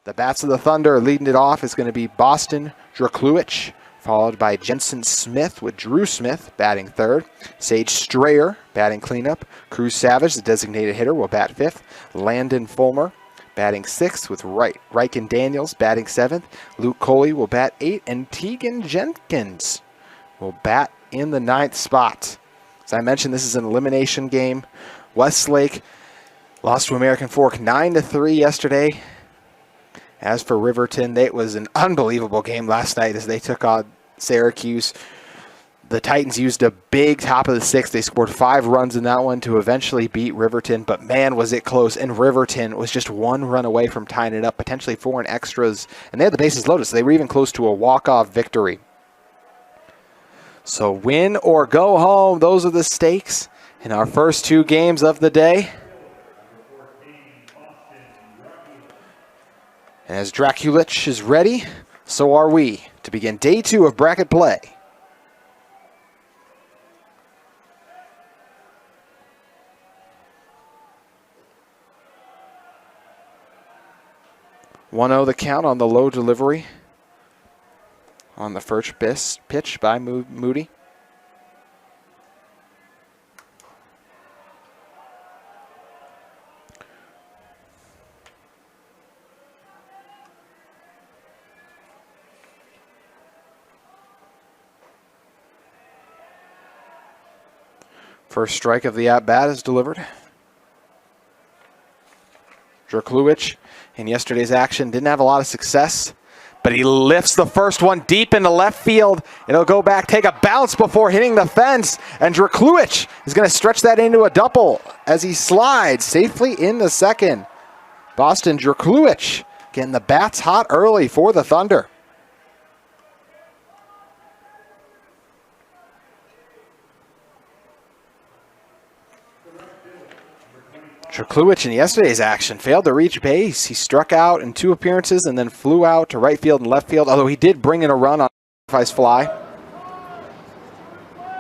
The bats of the Thunder leading it off is going to be Boston Drakluich, followed by Jensen Smith with Drew Smith batting third. Sage Strayer batting cleanup. Cruz Savage, the designated hitter, will bat fifth. Landon Fulmer batting sixth with Riken Daniels batting seventh. Luke Coley will bat eighth, and Tegan Jenkins will bat in the ninth spot. As I mentioned, this is an elimination game. Westlake lost to American Fork 9-3 yesterday. As for Riverton, it was an unbelievable game last night as they took on Syracuse. The Titans used a big top of the sixth. They scored 5 runs in that one to eventually beat Riverton, but man, was it close. And Riverton was just 1 run away from tying it up, potentially 4 in extras. And they had the bases loaded, so they were even close to a walk-off victory. So win or go home, those are the stakes in our first 2 games of the day. And as Draculich is ready, so are we to begin day 2 of bracket play. (1-0) the count on the low delivery on the first pitch by Moody. First strike of the at-bat is delivered. Drakluich in yesterday's action didn't have a lot of success, but he lifts the first one deep into left field. It'll go back, take a bounce before hitting the fence, and Drakluich is going to stretch that into a double as he slides safely into second. Boston Drakluich getting the bats hot early for the Thunder. Drakluich in yesterday's action failed to reach base. He struck out in 2 appearances and then flew out to right field and left field, although he did bring in a run on a sacrifice fly.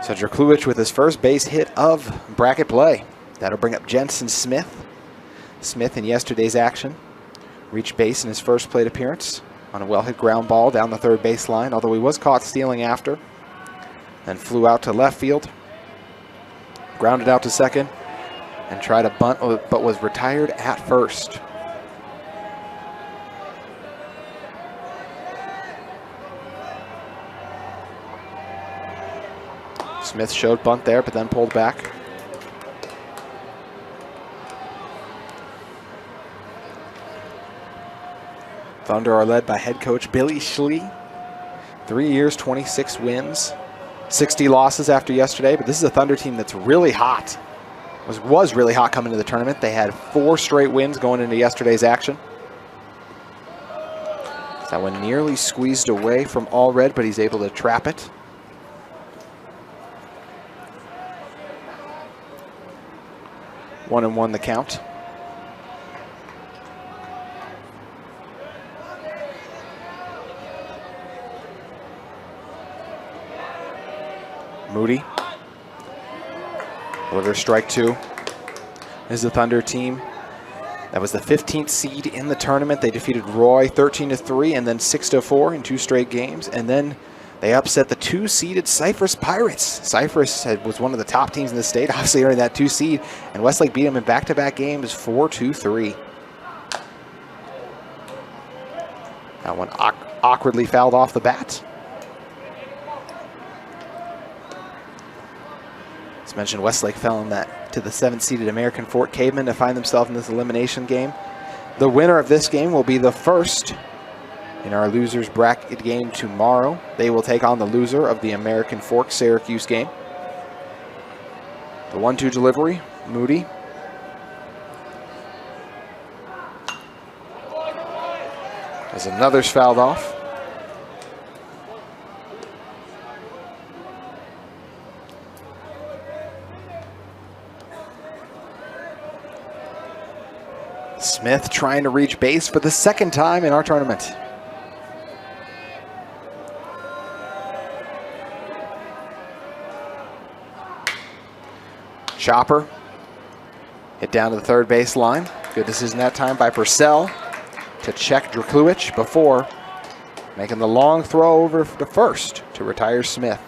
So Drakluich with his first base hit of bracket play. That'll bring up Jensen Smith. Smith in yesterday's action reached base in his first plate appearance on a well-hit ground ball down the third baseline, although he was caught stealing after. Then flew out to left field, grounded out to second, and tried to bunt, but was retired at first. Smith showed bunt there, but then pulled back. Thunder are led by head coach Billy Schlee. 3 years, 26 wins, 60 losses after yesterday, but this is a Thunder team that's really hot. Was really hot coming into the tournament. They had 4 straight wins going into yesterday's action. That one nearly squeezed away from Allred, but he's able to trap it. One and one the count. Moody. Delivers strike 2. This is the Thunder team that was the 15th seed in the tournament. They defeated Roy 13-3 and then 6-4 in 2 straight games. And then they upset the 2-seeded Cypress Pirates. Cypress was one of the top teams in the state, obviously earning that 2 seed. And Westlake beat them in back-to-back games 4-3. That one awkwardly fouled off the bat. Mentioned Westlake fell in that to the 7th-seeded American Fork Cavemen to find themselves in this elimination game. The winner of this game will be the first in our losers bracket game tomorrow. They will take on the loser of the American Fork Syracuse game. The 1-2 delivery, Moody. As another's fouled off. Smith trying to reach base for the 2nd time in our tournament. Chopper hit down to the 3rd base line. Good decision that time by Purcell. to check Drakluich before making the long throw over to first to retire Smith.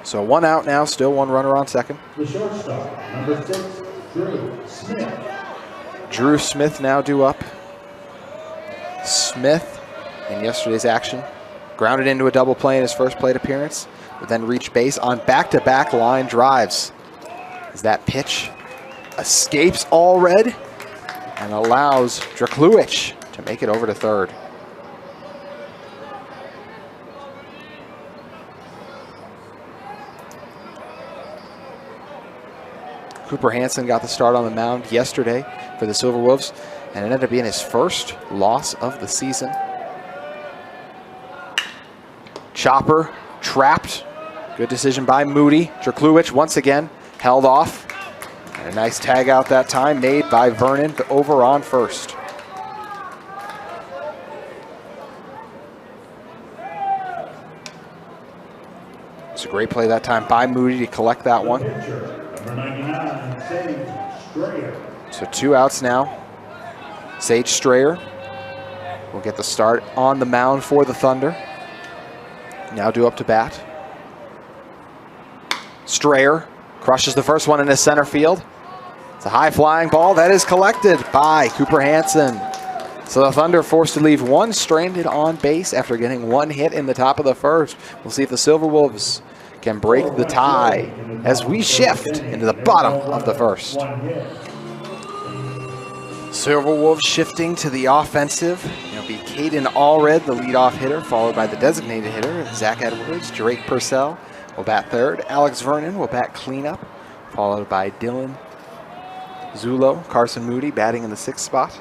So 1 out now, still 1 runner on second. The shortstop, number 6, Drew Smith. Drew Smith now due up. Smith, in yesterday's action, grounded into a double play in his first plate appearance, but then reached base on back-to-back line drives. As that pitch escapes Allred and allows Drakluich to make it over to third. Cooper Hansen got the start on the mound yesterday for the Silverwolves, and it ended up being his first loss of the season. Chopper trapped. Good decision by Moody. Drakluich once again held off. And a nice tag out that time made by Vernon over on first. It's a great play that time by Moody to collect that one. Number 99, Sage Strayer. So 2 outs now. Sage Strayer will get the start on the mound for the Thunder. Now due up to bat. Strayer crushes the first one into center field. It's a high-flying ball that is collected by Cooper Hansen. So the Thunder forced to leave 1 stranded on base after getting 1 hit in the top of the first. We'll see if the Silverwolves can break the tie as we shift into the bottom of the first. Silverwolves shifting to the offensive. It'll be Caden Allred, the leadoff hitter, followed by the designated hitter, Zach Edwards. Drake Purcell will bat third. Alex Vernon will bat cleanup, followed by Dylan Zulo. Carson Moody batting in the 6th spot.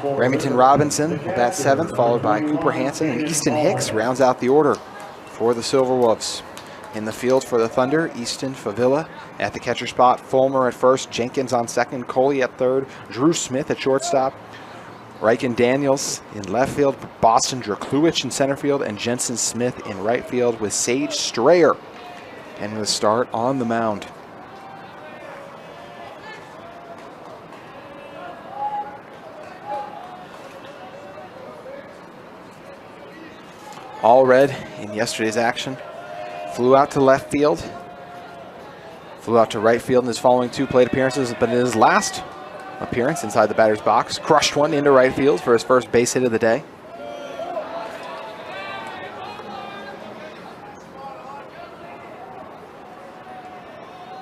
Remington Robinson will bat 7th, followed by Cooper Hansen. And Easton Hicks rounds out the order for the Silverwolves. In the field for the Thunder, Easton Favilla at the catcher spot, Fulmer at first, Jenkins on second, Coley at third, Drew Smith at shortstop, Riken Daniels in left field, Boston Drakluich in center field, and Jensen Smith in right field with Sage Strayer and the start on the mound. Allred in yesterday's action flew out to left field, flew out to right field in his following 2 plate appearances, but in his last appearance inside the batter's box, crushed one into right field for his first base hit of the day.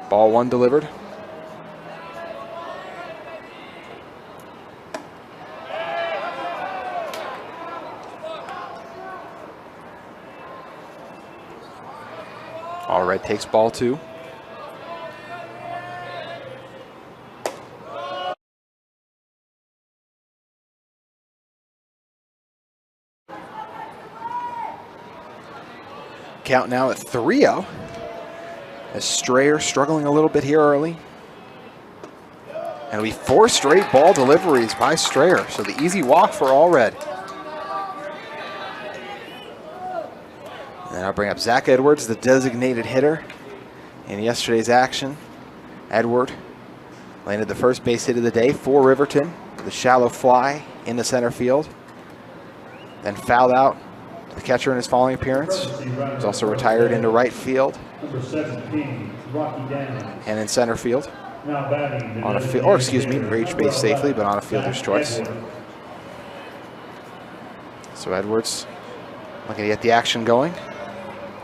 Ball 1 delivered. Allred takes ball 2. Count now at 3-0. As Strayer struggling a little bit here early. And it'll be 4 straight ball deliveries by Strayer. So the easy walk for Allred. And I'll bring up Zach Edwards, the designated hitter in yesterday's action. Edward landed the first base hit of the day for Riverton. The shallow fly in the center field. Then fouled out the catcher in his following appearance. He's also retired into right field. Number 17, Rocky Daniels. And in center field. Now batting On a field, or excuse me, reached base safely, but on a fielder's choice. So Edwards looking to get the action going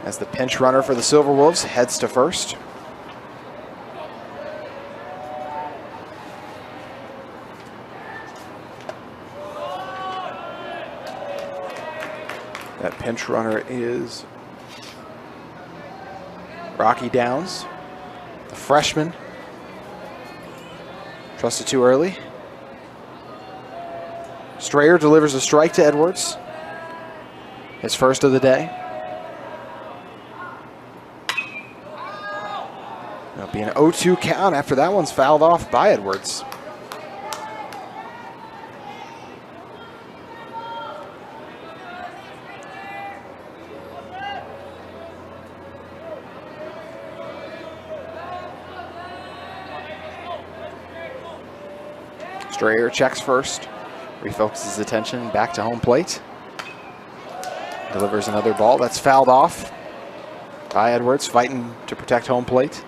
as the pinch runner for the Silverwolves heads to first. That pinch runner is Rocky Downs, the freshman. Trusted too early. Strayer delivers a strike to Edwards. His first of the day. It'll be an 0-2 count after that one's fouled off by Edwards. Strayer checks first, refocuses his attention back to home plate. Delivers another ball that's fouled off by Edwards, fighting to protect home plate.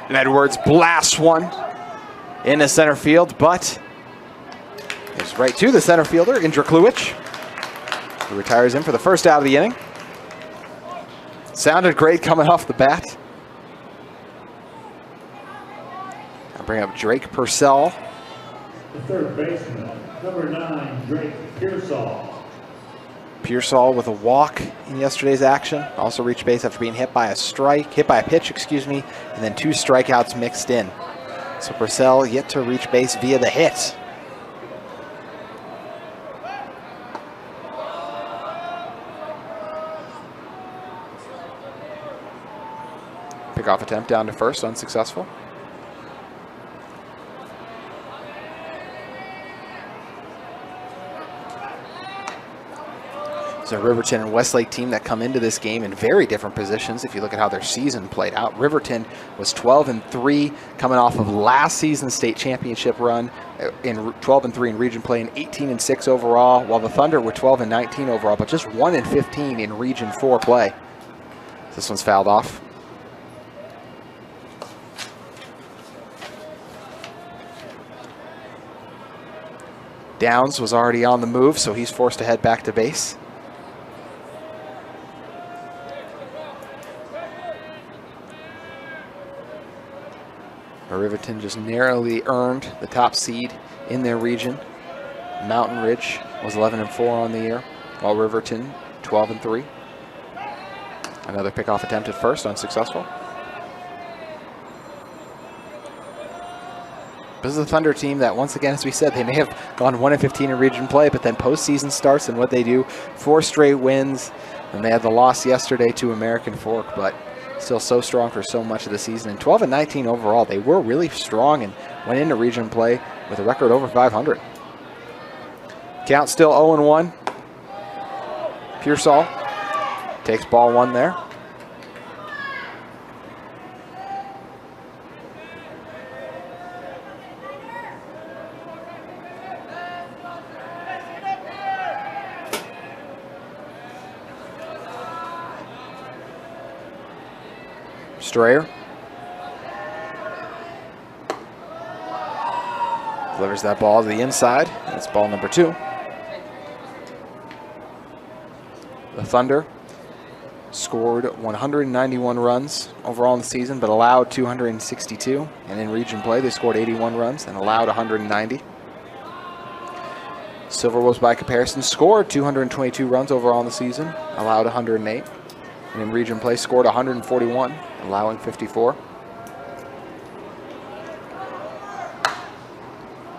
And Edwards blasts one into center field, but it's right to the center fielder, Dracluich, who retires him for the first out of the inning. Sounded great coming off the bat. I'll bring up Drake Purcell. The third baseman, number 9, Drake Pearsall. Pearsall with a walk in yesterday's action. Also reached base after being hit by a pitch, and then 2 strikeouts mixed in. So Purcell yet to reach base via the hit. Pickoff attempt down to first, unsuccessful. It's a Riverton and Westlake team that come into this game in very different positions if you look at how their season played out. Riverton was 12-3 coming off of last season's state championship run in 12-3 in region play and 18-6 overall, while the Thunder were 12-19 overall, but just 1-15 in region 4 play. This one's fouled off. Downs was already on the move, so he's forced to head back to base. Riverton just narrowly earned the top seed in their region. Mountain Ridge was 11-4 on the year, while Riverton 12-3. Another pickoff attempt at first, unsuccessful. This is a Thunder team that, once again, as we said, they may have gone 1-15 in region play, but then postseason starts and what they do, 4 straight wins, and they had the loss yesterday to American Fork, but still so strong for so much of the season. And 12-19 overall, they were really strong and went into region play with a record over 500. Count still 0-1. Pearsall takes ball 1 there. Strayer delivers that ball to the inside. That's ball number 2. The Thunder scored 191 runs overall in the season, but allowed 262. And in region play, they scored 81 runs and allowed 190. Silverwolves, by comparison, scored 222 runs overall in the season, allowed 108. And in region play, scored 141, allowing 54.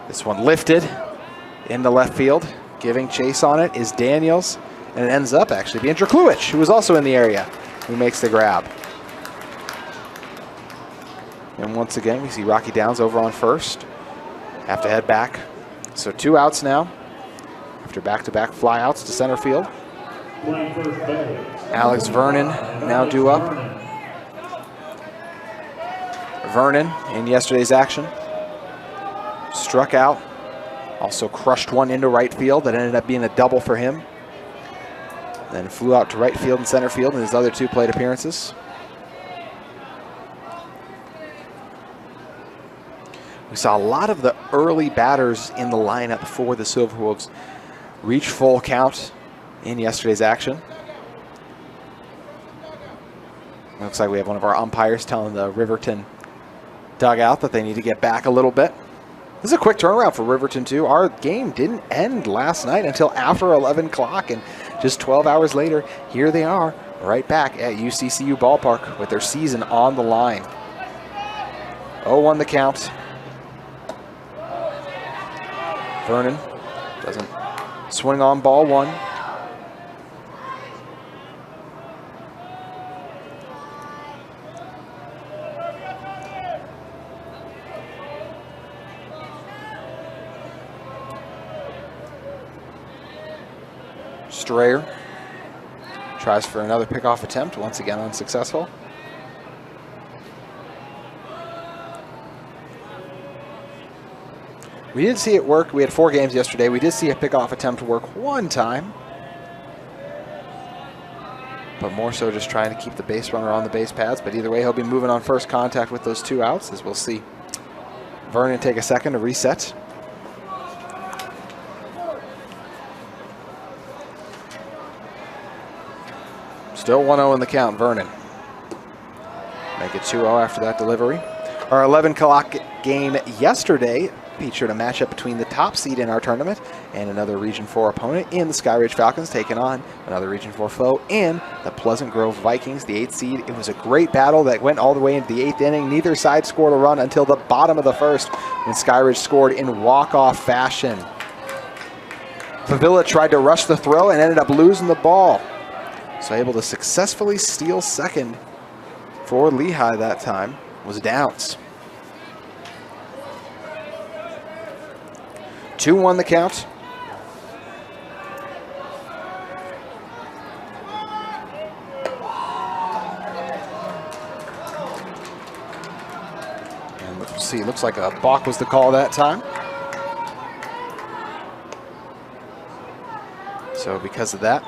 This one lifted into left field. Giving chase on it is Daniels, and it ends up actually being Dracluich, who was also in the area, who makes the grab. And once again, we see Rocky Downs over on first. Have to head back. So 2 outs now, after back-to-back flyouts to center field. Alex Vernon now due up. Vernon, in yesterday's action, struck out. Also crushed one into right field that ended up being a double for him. Then flew out to right field and center field in his other 2 plate appearances. We saw a lot of the early batters in the lineup for the Silverwolves reach full count in yesterday's action. Looks like we have one of our umpires telling the Riverton dugout that they need to get back a little bit. This is a quick turnaround for Riverton, too. Our game didn't end last night until after 11 o'clock, and just 12 hours later, here they are, right back at UCCU Ballpark with their season on the line. 0-1 the count. Vernon doesn't swing on ball 1. Strayer tries for another pickoff attempt, once again unsuccessful. We did see it work. We had 4 games yesterday. We did see a pickoff attempt work one time. But more so just trying to keep the base runner on the base pads. But either way, he'll be moving on first contact with those 2 outs, as we'll see Vernon take a second to reset. Still 1-0 in the count, Vernon. Make it 2-0 after that delivery. Our 11 o'clock game yesterday featured a matchup between the top seed in our tournament and another Region 4 opponent in the Sky Ridge Falcons, taking on another Region 4 foe in the Pleasant Grove Vikings, the 8th seed. It was a great battle that went all the way into the 8th inning. Neither side scored a run until the bottom of the first, when Sky Ridge scored in walk-off fashion. Favilla tried to rush the throw and ended up losing the ball. So able to successfully steal second for Lehigh that time was Downs. 2-1 the count. And let's see, looks like a balk was the call that time. So because of that,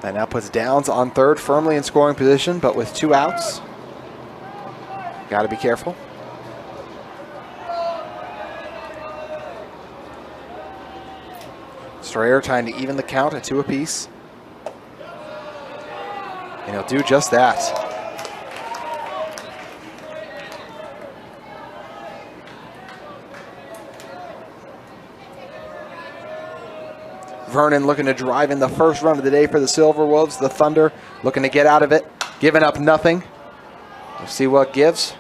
that now puts Downs on third, firmly in scoring position, but with 2 outs. Got to be careful. Strayer trying to even the count at 2 apiece. And he'll do just that. Vernon looking to drive in the first run of the day for the Silverwolves. The Thunder looking to get out of it, giving up nothing. We'll see what gives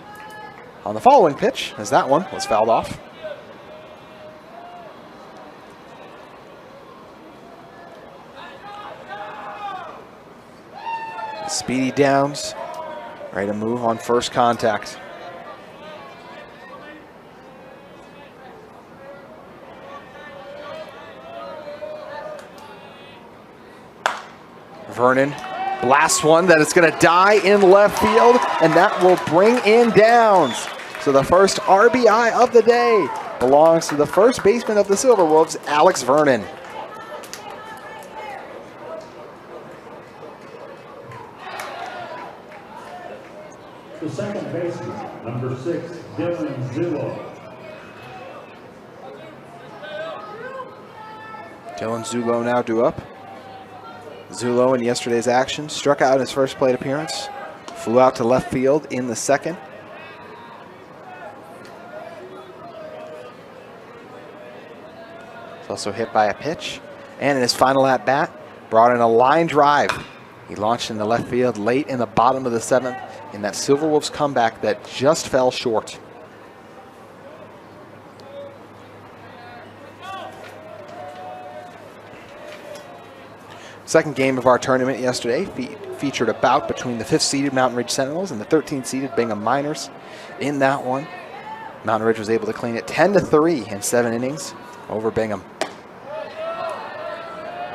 on the following pitch, as that one was fouled off. Speedy Downs, ready to move on first contact. Vernon blasts one that is going to die in left field, and that will bring in Downs. So the first RBI of the day belongs to the first baseman of the Silverwolves, Alex Vernon. The second baseman, number 6, Dylan Zulo. Dylan Zulo now due up. Zulo in yesterday's action struck out in his first plate appearance, flew out to left field in the second. He's also hit by a pitch, and in his final at bat, brought in a line drive. He launched into left field late in the bottom of the 7th in that Silverwolves comeback that just fell short. Second game of our tournament yesterday featured a bout between the 5th-seeded Mountain Ridge Sentinels and the 13th-seeded Bingham Miners. In that one, Mountain Ridge was able to clean it 10-3 in 7 innings over Bingham.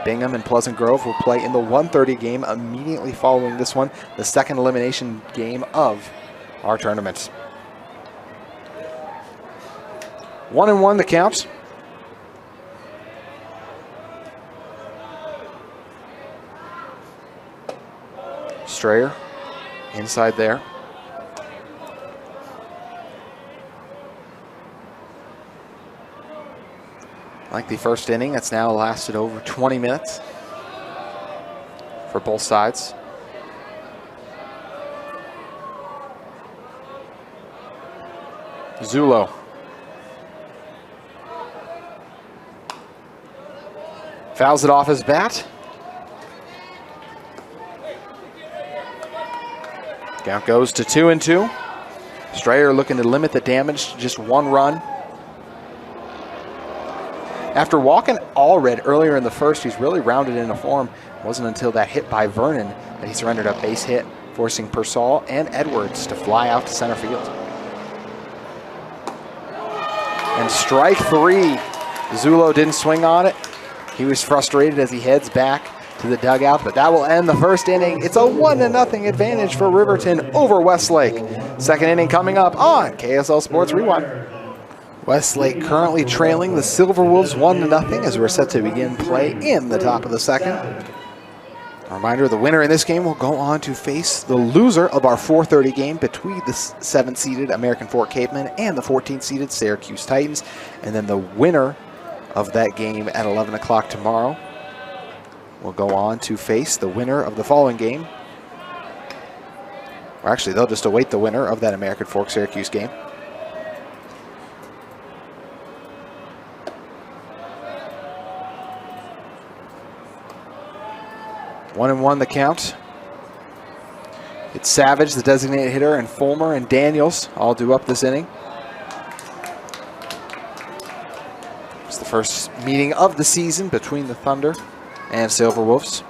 Bingham and Pleasant Grove will play in the 1:30 game immediately following this one, the second elimination game of our tournament. 1-1 the count. Strayer inside there. Like the first inning, that's now lasted over 20 minutes for both sides. Zulo. Fouls it off his bat. Count goes to 2-2. Strayer looking to limit the damage to just 1 run. After walking Allred earlier in the first, he's really rounded into form. It wasn't until that hit by Vernon that he surrendered a base hit, forcing Persall and Edwards to fly out to center field. And strike 3. Zulo didn't swing on it. He was frustrated as he heads back to the dugout, but that will end the first inning. It's a 1-0 advantage for Riverton over Westlake. Second inning coming up on KSL Sports Rewind. Westlake currently trailing the Silverwolves 1-0 as we're set to begin play in the top of the second. A reminder, the winner in this game will go on to face the loser of our 4:30 game between the 7th-seeded American Fort Capemen and the 14th-seeded Syracuse Titans. And then the winner of that game at 11 o'clock tomorrow will go on to face the winner of the following game. Or actually, they'll just await the winner of that American Fork Syracuse game. One and one the count. It's Savage, the designated hitter, and Fulmer and Daniels all due up this inning. It's the first meeting of the season between the Thunder and Silverwolves.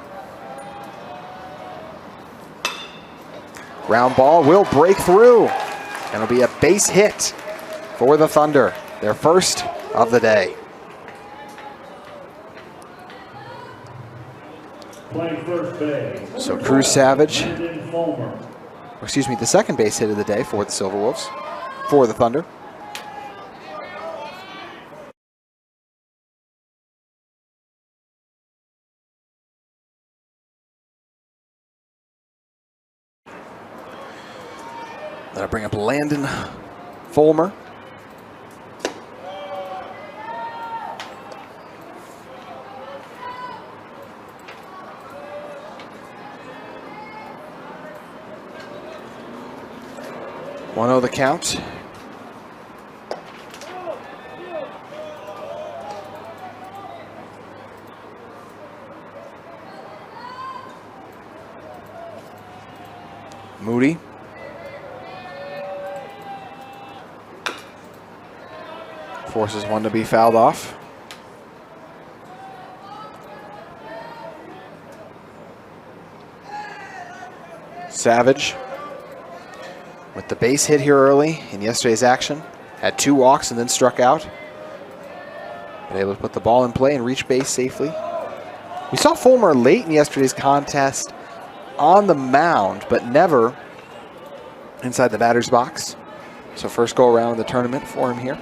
Ground ball will break through, and it'll be a base hit for the Thunder, their first of the day. Playing first base. So Cruz Savage, excuse me, the second base hit of the day for the Silverwolves, for the Thunder. That'll bring up Landon Fulmer. One the count. Moody. Forces one to be fouled off. Savage, with the base hit here early in yesterday's action, had 2 walks and then struck out. But able to put the ball in play and reach base safely. We saw Fulmer late in yesterday's contest on the mound, but never inside the batter's box. So first go around in the tournament for him here.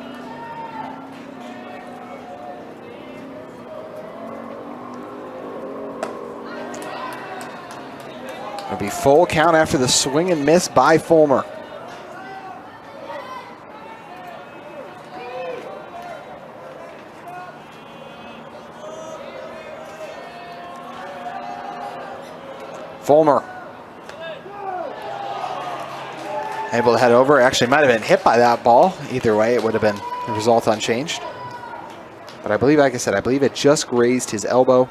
It'll be full count after the swing and miss by Fulmer. Fulmer able to head over. Actually might have been hit by that ball. Either way, it would have been the result unchanged. But I believe, like I said, I believe it just grazed his elbow.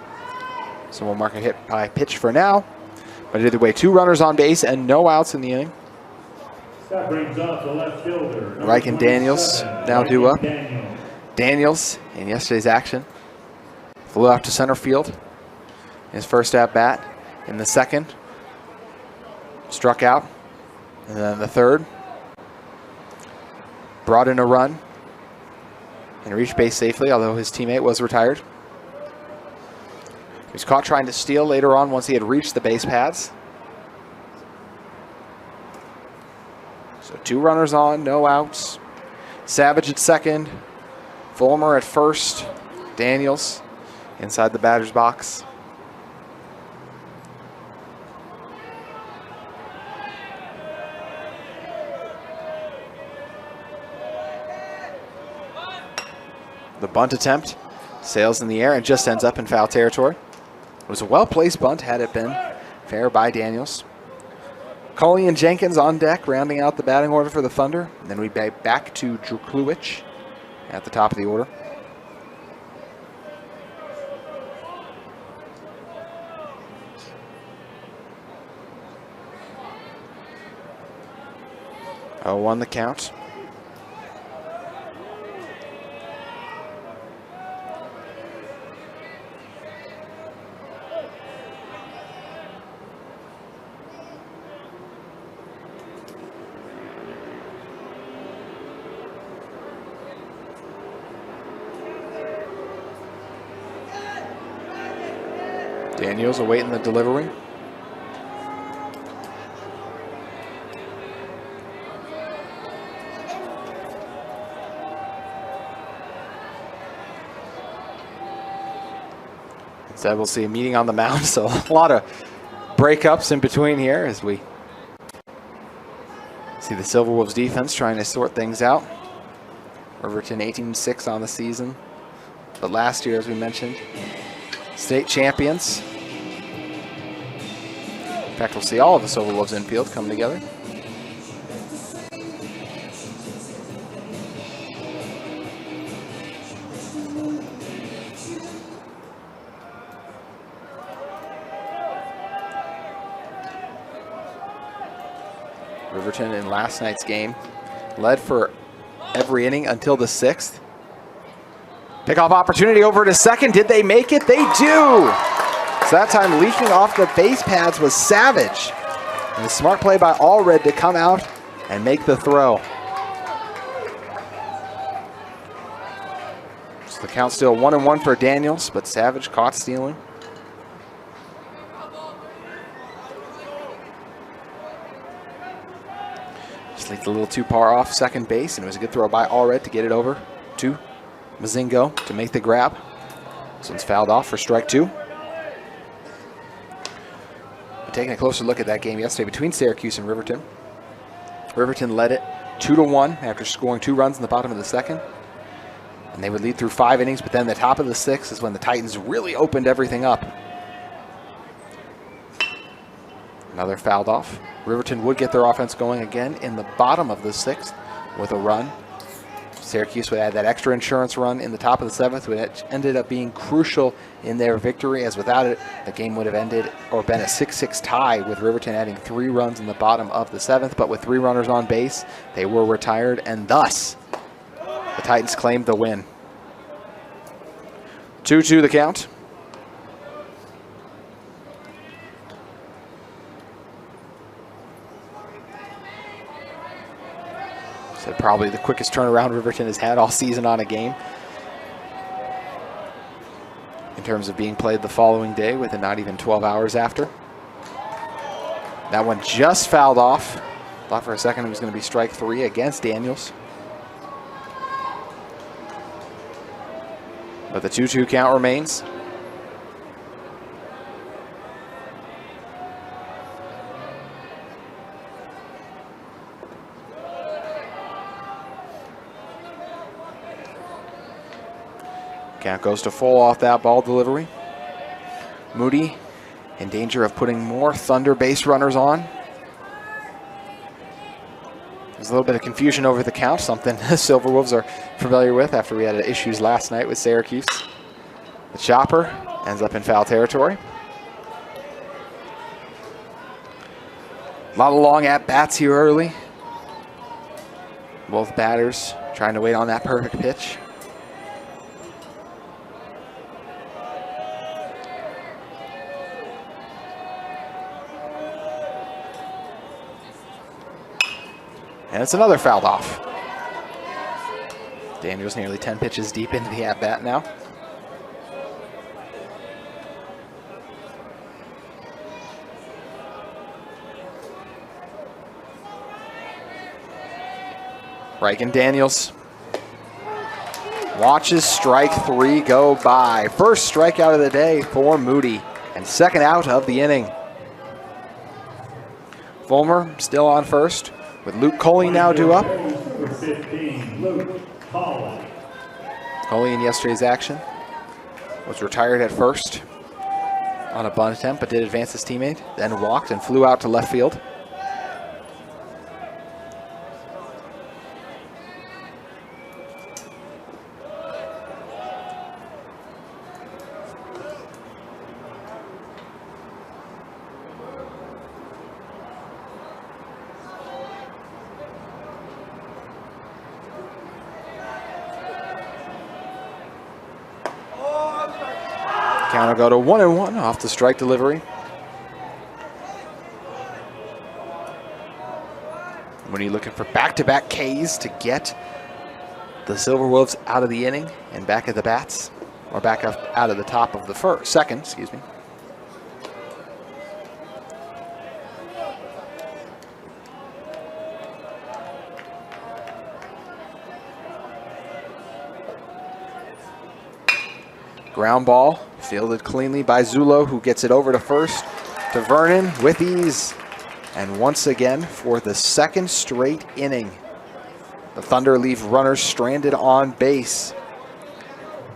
So we'll mark a hit by pitch for now. But either way, 2 runners on base and no outs in the inning. That brings up the left fielder. Reich and Daniels now due up. Daniels, in yesterday's action, flew out to center field. His first at bat. In the second, struck out. And then the third, brought in a run and reached base safely, although his teammate was retired. He was caught trying to steal later on once he had reached the base paths. So 2 runners on, no outs. Savage at second, Fulmer at first, Daniels inside the batter's box. The bunt attempt sails in the air and just ends up in foul territory. It was a well-placed bunt had it been fair by Daniels. Coley and Jenkins on deck, rounding out the batting order for the Thunder. And then we back to Drukluich at the top of the order. Oh, 1 the count. Daniels awaiting the delivery. Instead, we'll see a meeting on the mound, so a lot of breakups in between here as we see the Silverwolves defense trying to sort things out. Riverton 18-6 on the season, but last year, as we mentioned, state champions. In fact, we'll see all of the Silverwolves infield come together. Riverton in last night's game led for every inning until the 6th. Pickoff opportunity over to second. Did they make it? They do. So that time leaking off the base pads was Savage. And a smart play by Allred to come out and make the throw. So the count's still 1-1 for Daniels, but Savage caught stealing. Just leaked a little too far off second base, and it was a good throw by Allred to get it over to Mazingo to make the grab. This one's fouled off for strike 2. But taking a closer look at that game yesterday between Syracuse and Riverton. Riverton led it 2-1 after scoring 2 runs in the bottom of the 2nd. And they would lead through 5 innings, but then the top of the 6th is when the Titans really opened everything up. Another fouled off. Riverton would get their offense going again in the bottom of the 6th with a run. Syracuse would add that extra insurance run in the top of the 7th, which ended up being crucial in their victory, as without it, the game would have ended or been a 6-6 tie, with Riverton adding 3 runs in the bottom of the 7th. But with 3 runners on base, they were retired, and thus the Titans claimed the win. 2-2 the count. Said probably the quickest turnaround Riverton has had all season on a game, in terms of being played the following day within not even 12 hours after. That one just fouled off. Thought for a second it was going to be strike 3 against Daniels. But the 2-2 count remains. Count goes to full off that ball delivery. Moody in danger of putting more Thunder base runners on. There's a little bit of confusion over the count, something the Silverwolves are familiar with after we had issues last night with Syracuse. The chopper ends up in foul territory. A lot of long at-bats here early. Both batters trying to wait on that perfect pitch. And it's another fouled off. Daniels nearly 10 pitches deep into the at-bat now. Reagan Daniels watches strike 3 go by. First strikeout of the day for Moody, and second out of the inning. Fulmer still on first, with Luke Coley now due up. Coley in yesterday's action was retired at first on a bunt attempt, but did advance his teammate, then walked and flew out to left field. Count will go to 1-1 off the strike delivery. Moody looking for back-to-back Ks to get the Silverwolves out of the inning and back at the bats, or back up out of the top of the second, excuse me. Ground ball fielded cleanly by Zulo, who gets it over to first to Vernon with ease. And once again, for the second straight inning, the Thunder leave runners stranded on base.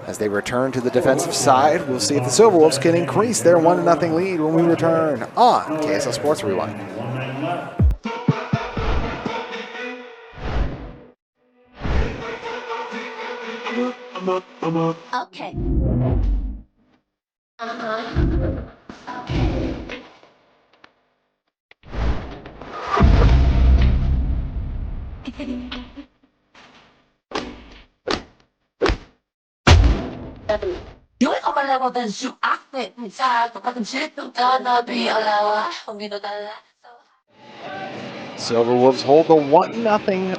As they return to the defensive side, we'll see if the Silverwolves can increase their 1-0 lead when we return on KSL Sports Rewind. Okay. Yun ang malawagan su akit sa kapag-sit ng kanabi alawa kung ginodala. Silverwolves hold the 1-0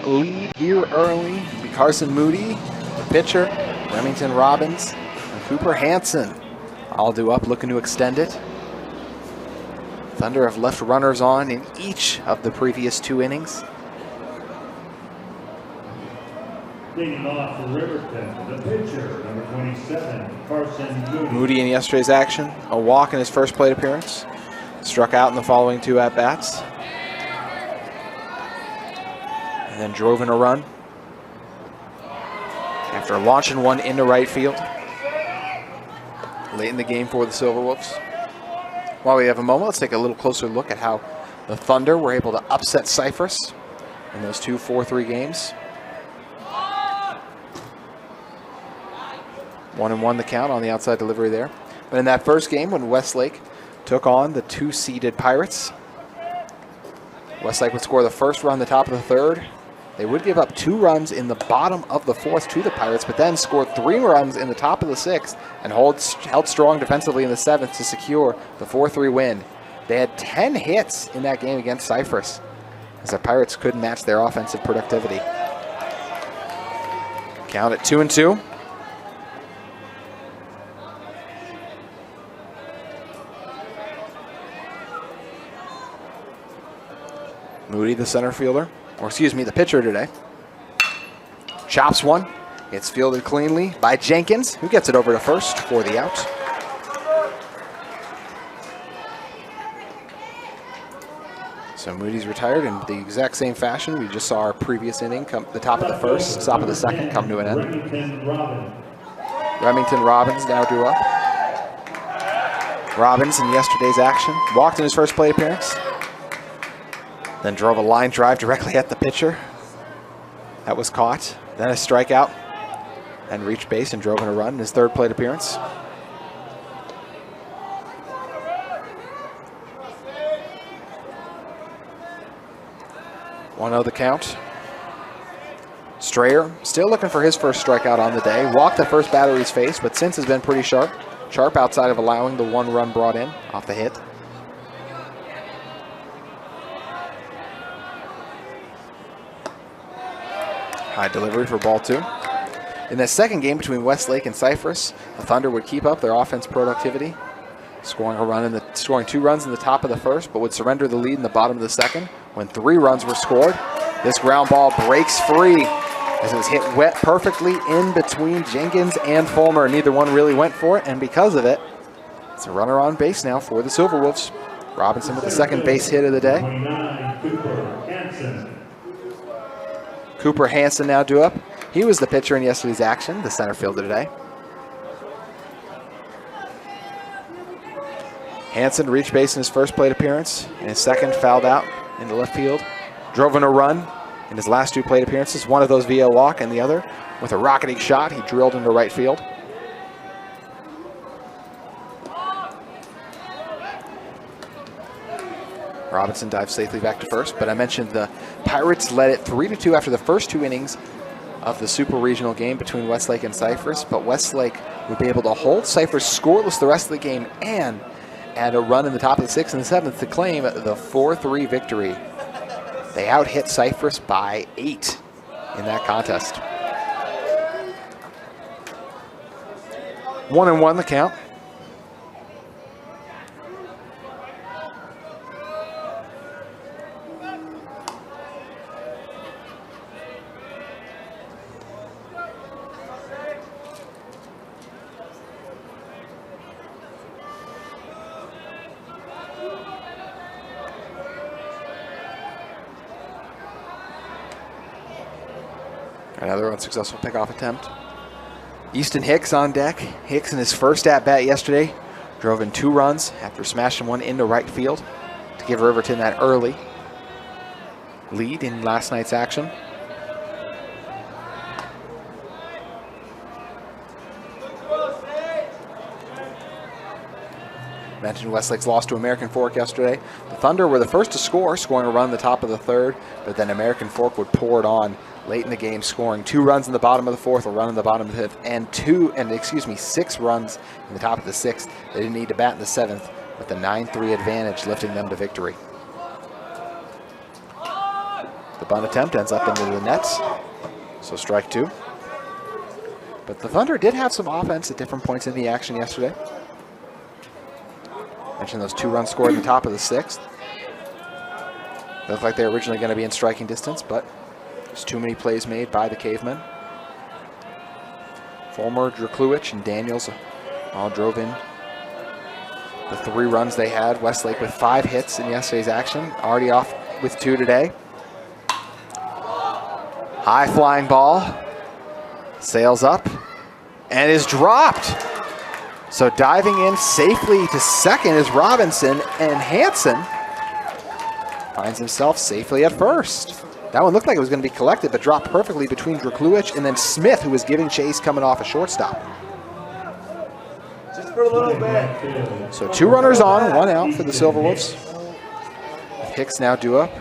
lead here early. Carson Moody, the pitcher, Remington Robbins, and Cooper Hansen all due up, looking to extend it. Thunder have left runners on in each of the previous 2 innings. Leading off for Riverton, the pitcher, number 27, Carson Moody. Moody in yesterday's action, a walk in his first plate appearance. Struck out in the following 2 at-bats. And then drove in a run after launching one into right field late in the game for the Silverwolves. While we have a moment, let's take a little closer look at how the Thunder were able to upset Cypress in those 2 4-3 games. 1-1 the count on the outside delivery there. But in that first game, when Westlake took on the 2-seeded Pirates, Westlake would score the first run in the top of the 3rd. They would give up 2 runs in the bottom of the 4th to the Pirates, but then scored 3 runs in the top of the 6th and held strong defensively in the 7th to secure the 4-3 win. They had 10 hits in that game against Cypress, as the Pirates couldn't match their offensive productivity. Count at 2-2. Moody, the center fielder, or excuse me, the pitcher today, chops one. It's fielded cleanly by Jenkins, who gets it over to first for the out. So Moody's retired in the exact same fashion. We just saw our previous inning come the top of the 1st, top of the 2nd come to an end. Remington Robbins now due up. Robbins in yesterday's action walked in his first plate appearance, then drove a line drive directly at the pitcher. That was caught. Then a strikeout, and reached base and drove in a run in his 3rd plate appearance. One of the count. Strayer still looking for his first strikeout on the day. Walked the first batter he's faced, but since has been pretty sharp outside of allowing the 1 run brought in off the hit. High delivery for ball 2. In the second game between Westlake and Cypress, the Thunder would keep up their offense productivity, scoring 2 runs in the top of the 1st, but would surrender the lead in the bottom of the 2nd when 3 runs were scored. This ground ball breaks free as it was hit wet perfectly in between Jenkins and Fulmer. Neither one really went for it, and because of it, it's a runner on base now for the Silverwolves. Robinson with the 2nd base hit of the day. 29, Cooper Hansen. Cooper Hansen now due up. He was the pitcher in yesterday's action, the center fielder today. Hansen reached base in his first plate appearance, and his 2nd fouled out into left field. Drove in a run in his last 2 plate appearances, one of those via walk and the other with a rocketing shot he drilled into right field. Robinson dives safely back to first, but I mentioned the Pirates led it 3-2 after the first 2 innings of the Super Regional game between Westlake and Cypress, but Westlake would be able to hold Cypress scoreless the rest of the game and add a run in the top of the 6th and the 7th to claim the 4-3 victory. They out-hit Cypress by 8 in that contest. 1-1 the count. Another unsuccessful pickoff attempt. Easton Hicks on deck. Hicks in his first at-bat yesterday drove in 2 runs after smashing one into right field to give Riverton that early lead in last night's action. Mentioned Westlake's loss to American Fork yesterday. The Thunder were the first to score, scoring a run in the top of the 3rd, but then American Fork would pour it on late in the game, scoring 2 runs in the bottom of the 4th, a run in the bottom of the 5th, and 6 runs in the top of the 6th. They didn't need to bat in the 7th, with the 9-3 advantage lifting them to victory. The bunt attempt ends up into the nets, so strike 2. But the Thunder did have some offense at different points in the action yesterday. Mentioned those 2 runs scored in the top of the 6th. They looked like they were originally going to be in striking distance, but there's too many plays made by the Cavemen. Fulmer, Drakluich, and Daniels all drove in the 3 runs they had. Westlake with 5 hits in yesterday's action, already off with 2 today. High flying ball, sails up, and is dropped. So diving in safely to second is Robinson, and Hansen finds himself safely at first. That one looked like it was going to be collected, but dropped perfectly between Drakluich and then Smith, who was giving chase coming off a shortstop. Just for a little bit. So 2 runners on, 1 out for the Silverwolves. Hicks now due up.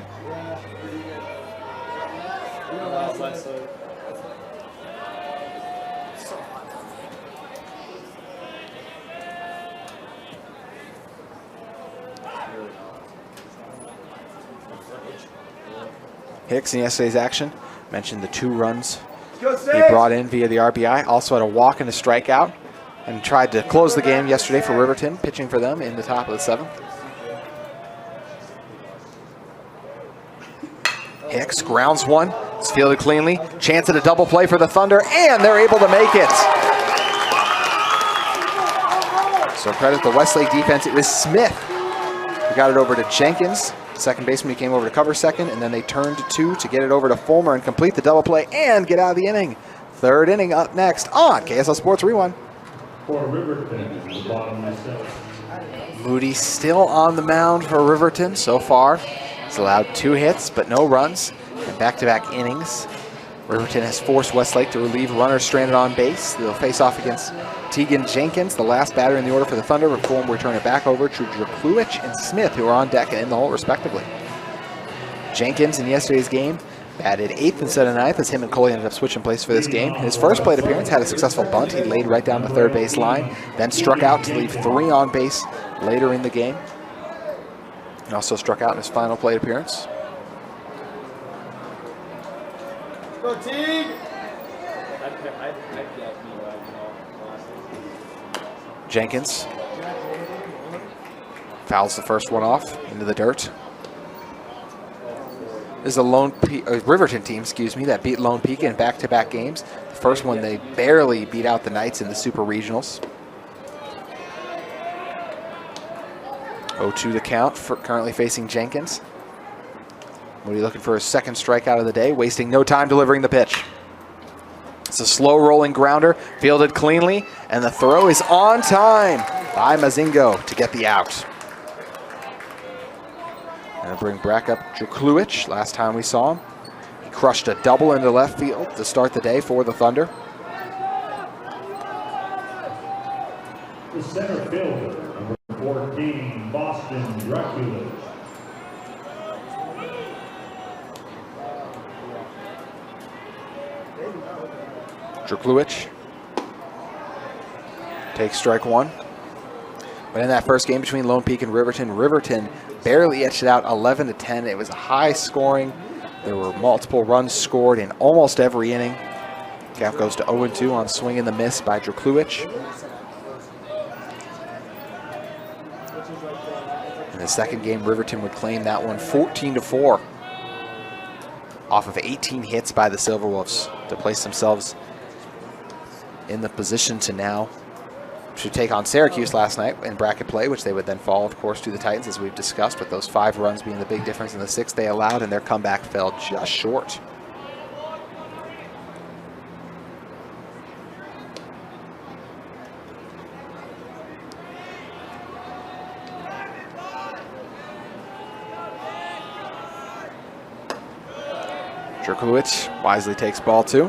Hicks in yesterday's action mentioned the 2 runs he brought in via the RBI. Also had a walk and a strikeout, and tried to close the game yesterday for Riverton, pitching for them in the top of the 7th. Hicks grounds one. It's fielded cleanly. Chance at a double play for the Thunder, and they're able to make it. So credit the Westlake defense. It was Smith who got it over to Jenkins. Second baseman came over to cover second, and then they turned to 2 to get it over to Fulmer and complete the double play and get out of the inning. 3rd inning up next on KSL Sports Rewind. For Riverton, the bottom of the 7th. Moody still on the mound for Riverton so far. He's allowed 2 hits, but no runs, and back-to-back innings. Riverton has forced Westlake to relieve runners stranded on base. They'll face off against Tegan Jenkins, the last batter in the order for the Thunder, before we return it back over to Drakluich and Smith, who are on deck and in the hole respectively. Jenkins in yesterday's game batted 8th instead of 9th, as him and Coley ended up switching places for this game. In his first plate appearance, had a successful bunt. He laid right down the 3rd base line, then struck out to leave 3 on base later in the game. And also struck out in his final plate appearance. Go Teague! Jenkins fouls the first one off into the dirt. This is a Riverton team, that beat Lone Peak in back-to-back games. The first one, they barely beat out the Knights in the Super Regionals. 0-2 the count, for currently facing Jenkins. Moody looking for his 2nd strikeout of the day, wasting no time delivering the pitch. It's a slow rolling grounder, fielded cleanly, and the throw is on time by Mazingo to get the out. And bring back up Drakluich. Last time we saw him, he crushed a double into left field to start the day for the Thunder. The center fielder, number 14, Boston Drakluich. Drakluich takes strike 1. But in that first game between Lone Peak and Riverton, Riverton barely etched it out 11-10. It was high scoring. There were multiple runs scored in almost every inning. Count goes to 0-2 on swing and the miss by Drakluich. In the second game, Riverton would claim that one 14-4 off of 18 hits by the Silverwolves to place themselves in the position to now should take on Syracuse last night in bracket play, which they would then fall, of course, to the Titans, as we've discussed, with those 5 runs being the big difference in the 6 they allowed, and their comeback fell just short. Drkulic wisely takes ball 2.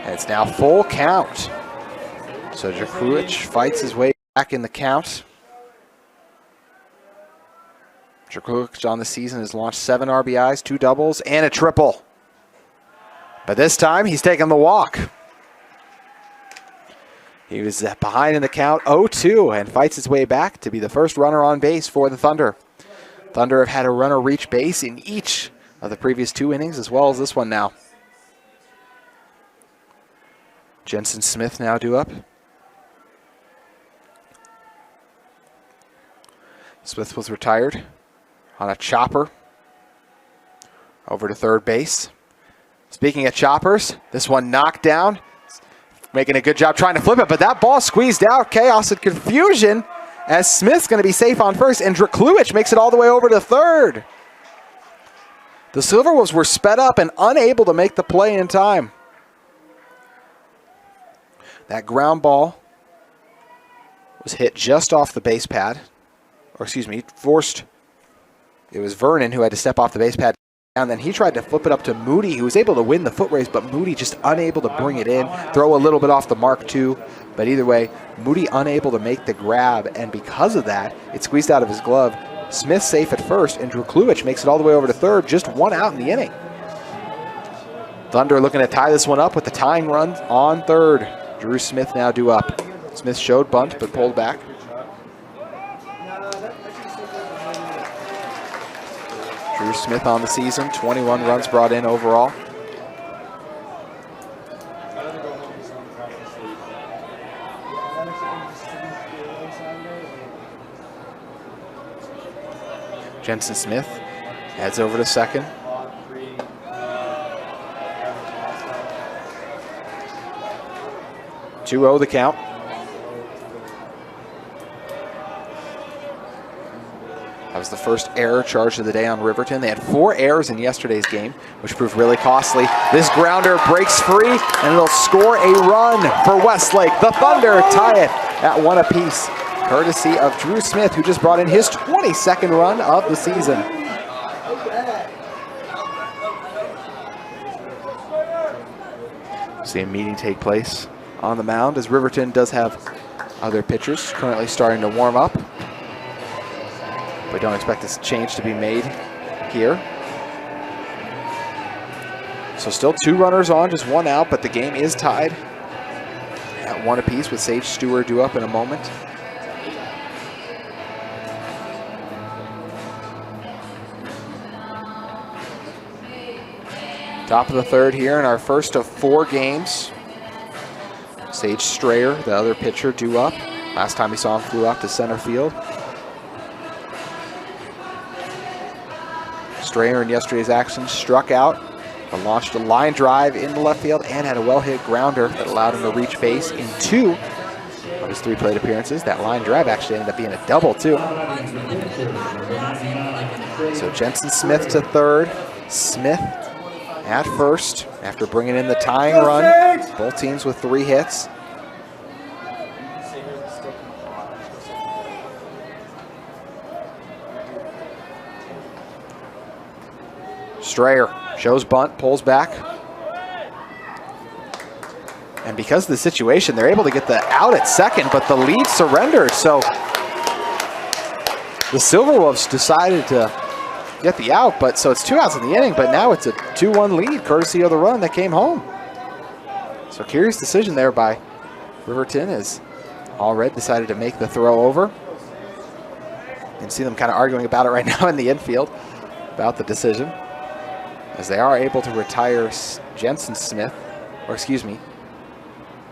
And it's now full count. So Drkulic fights his way back in the count. Drkulic on the season has launched 7 RBIs, 2 doubles, and a triple. But this time, he's taking the walk. He was behind in the count 0-2 and fights his way back to be the first runner on base for the Thunder. Thunder have had a runner reach base in each of the previous 2 innings as well as this one now. Jensen Smith now due up. Smith was retired on a chopper over to third base. Speaking of choppers, this one knocked down. Making a good job trying to flip it, but that ball squeezed out. Chaos and confusion as Smith's going to be safe on first, and Drkulic makes it all the way over to third. The Silverwolves were sped up and unable to make the play in time. That ground ball was hit just off the base pad. Or excuse me, forced. It was Vernon who had to step off the base pad. And then he tried to flip it up to Moody, who was able to win the foot race, but Moody just unable to bring it in, throw a little bit off the mark too. But either way, Moody unable to make the grab, and because of that, it squeezed out of his glove. Smith safe at first, and Drkulic makes it all the way over to third, just 1 out in the inning. Thunder looking to tie this one up with the tying run on third. Drew Smith now due up. Smith showed bunt, but pulled back. Drew Smith on the season, 21 runs brought in overall. Jensen Smith heads over to second. (2-0) the count. That was the first error charged of the day on Riverton. They had 4 errors in yesterday's game, which proved really costly. This grounder breaks free, and it'll score a run for Westlake. The Thunder tie it at 1 apiece, courtesy of Drew Smith, who just brought in his 22nd run of the season. See a meeting take place on the mound as Riverton does have other pitchers currently starting to warm up. We don't expect this change to be made here. So still 2 runners on, just 1 out, but the game is tied at 1 apiece with Sage Stewart due up in a moment. Top of the third here in our first of 4 games. Sage Strayer, the other pitcher, due up. Last time we saw him flew out to center field. Strayer in yesterday's action struck out, but launched a line drive into left field and had a well-hit grounder that allowed him to reach base in 2 of his 3 plate appearances. That line drive actually ended up being a double too. So Jensen Smith to third, Smith at first after bringing in the tying run. Both teams with 3 hits. Strayer shows bunt, pulls back. And because of the situation, they're able to get the out at second, but the lead surrendered. So the Silverwolves decided to get the out, but so it's 2 outs in the inning, but now it's a 2-1 lead, courtesy of the run that came home. So curious decision there by Riverton as All Red decided to make the throw over. You can see them kind of arguing about it right now in the infield about the decision, as they are able to retire Jensen Smith, or excuse me,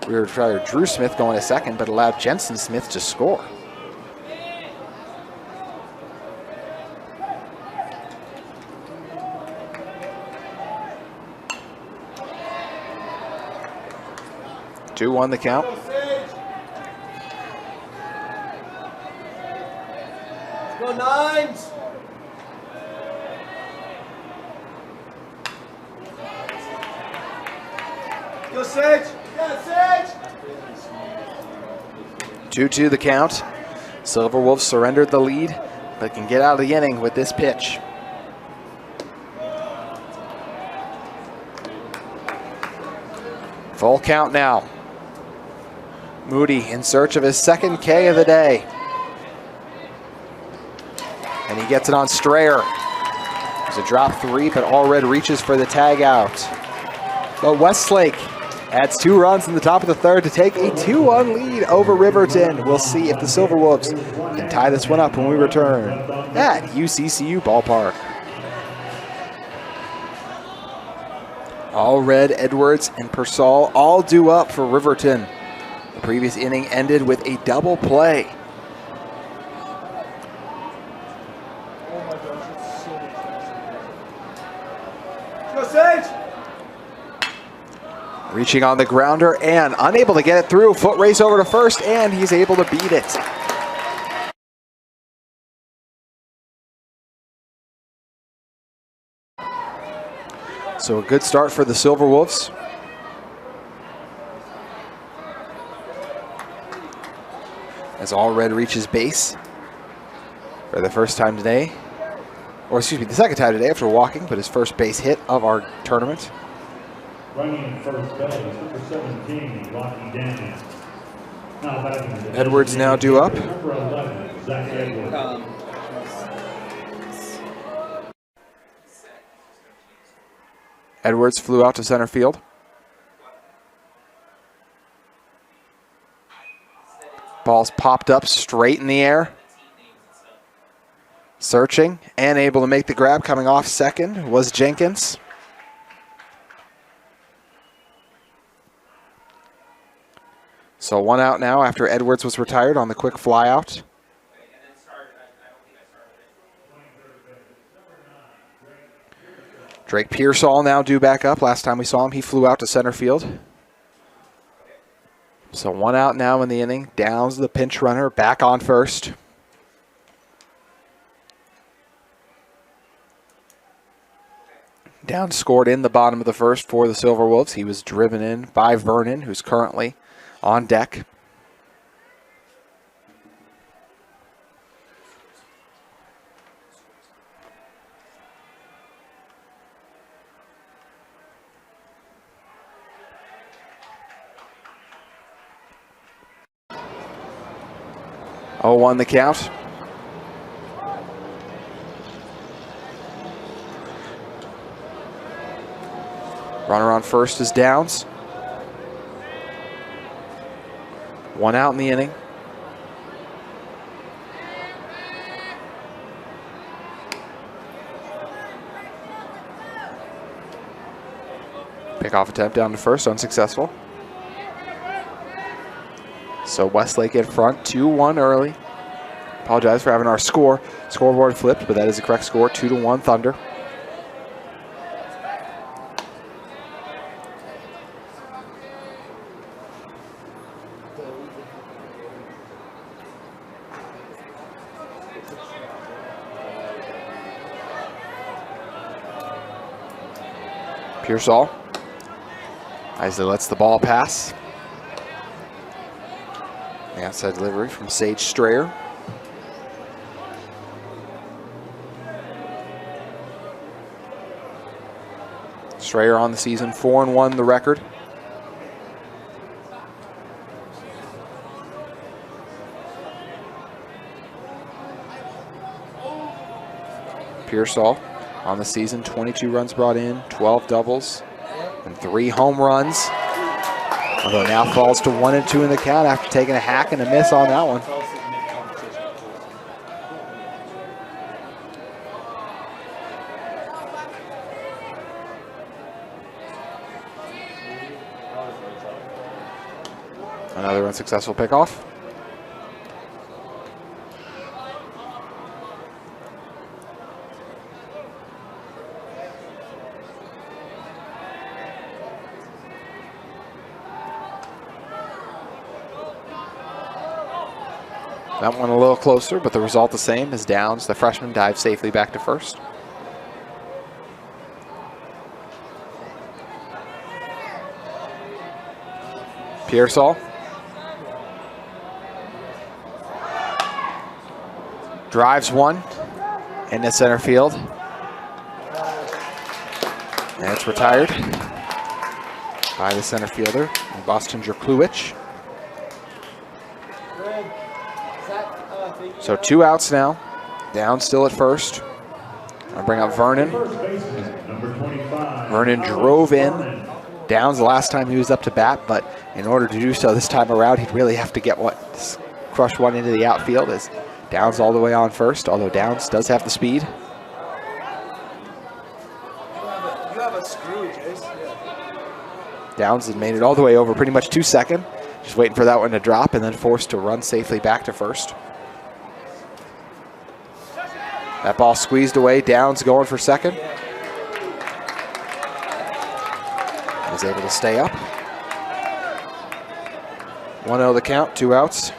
we retired Drew Smith going to second, but allowed Jensen Smith to score. Two on the count. Go Nines! Go Sage! Yeah, Sage! 2-2 the count. Silverwolves surrendered the lead, but can get out of the inning with this pitch. Full count now. Moody in search of his second K of the day. And he gets it on Strayer. There's a drop 3, but Allred reaches for the tag out. But Westlake adds 2 runs in the top of the third to take a 2-1 lead over Riverton. We'll see if the Silverwolves can tie this one up when we return at UCCU Ballpark. Allred, Edwards, and Persall all due up for Riverton. The previous inning ended with a double play. Go Sage! Reaching on the grounder and unable to get it through. Foot race over to first, and he's able to beat it. So a good start for the Silverwolves. As Allred reaches base for the first time today. Or excuse me, the second time today after walking, but his first base hit of our tournament. Running first base, number 17, Rocky Daniels. Now batting the Edwards now due up. Number 11, Zach Edwards. Edwards flew out to center field. Ball's popped up straight in the air. Searching and able to make the grab. Coming off second was Jenkins. So 1 out now after Edwards was retired on the quick fly out. Drake Pearsall now due back up. Last time we saw him, he flew out to center field. So 1 out now in the inning. Downs the pinch runner, back on first. Downs scored in the bottom of the first for the Silverwolves. He was driven in by Vernon, who's currently on deck. Oh, 1 the count. Runner on first is Downs. 1 out in the inning. Pickoff attempt down to first, unsuccessful. So Westlake in front, 2-1 early. Apologize for having our scoreboard flipped, but that is the correct score, 2-1 Thunder. Pearsall nicely lets the ball pass. The outside delivery from Sage Strayer. Strayer on the season, 4-1 the record. Pearsall on the season, 22 runs brought in, 12 doubles, and 3 home runs. Although now falls to 1-2 in the count after taking a hack and a miss on that one. Another unsuccessful pickoff. That one a little closer, but the result the same as Downs, the freshman, dives safely back to first. Pearsall Drives one into center field. And it's retired by the center fielder, Boston Dracluich. So 2 outs now. Down still at first. I'll bring up Vernon. Vernon drove in. Downs the last time he was up to bat, but in order to do so this time around, he'd really have to get crush one into the outfield as Downs all the way on first, although Downs does have the speed. You have a screw, Jace. Downs had made it all the way over pretty much to second. Just waiting for that one to drop and then forced to run safely back to first. That ball squeezed away. Downs going for second. Was able to stay up. 1-0 the count, 2 outs.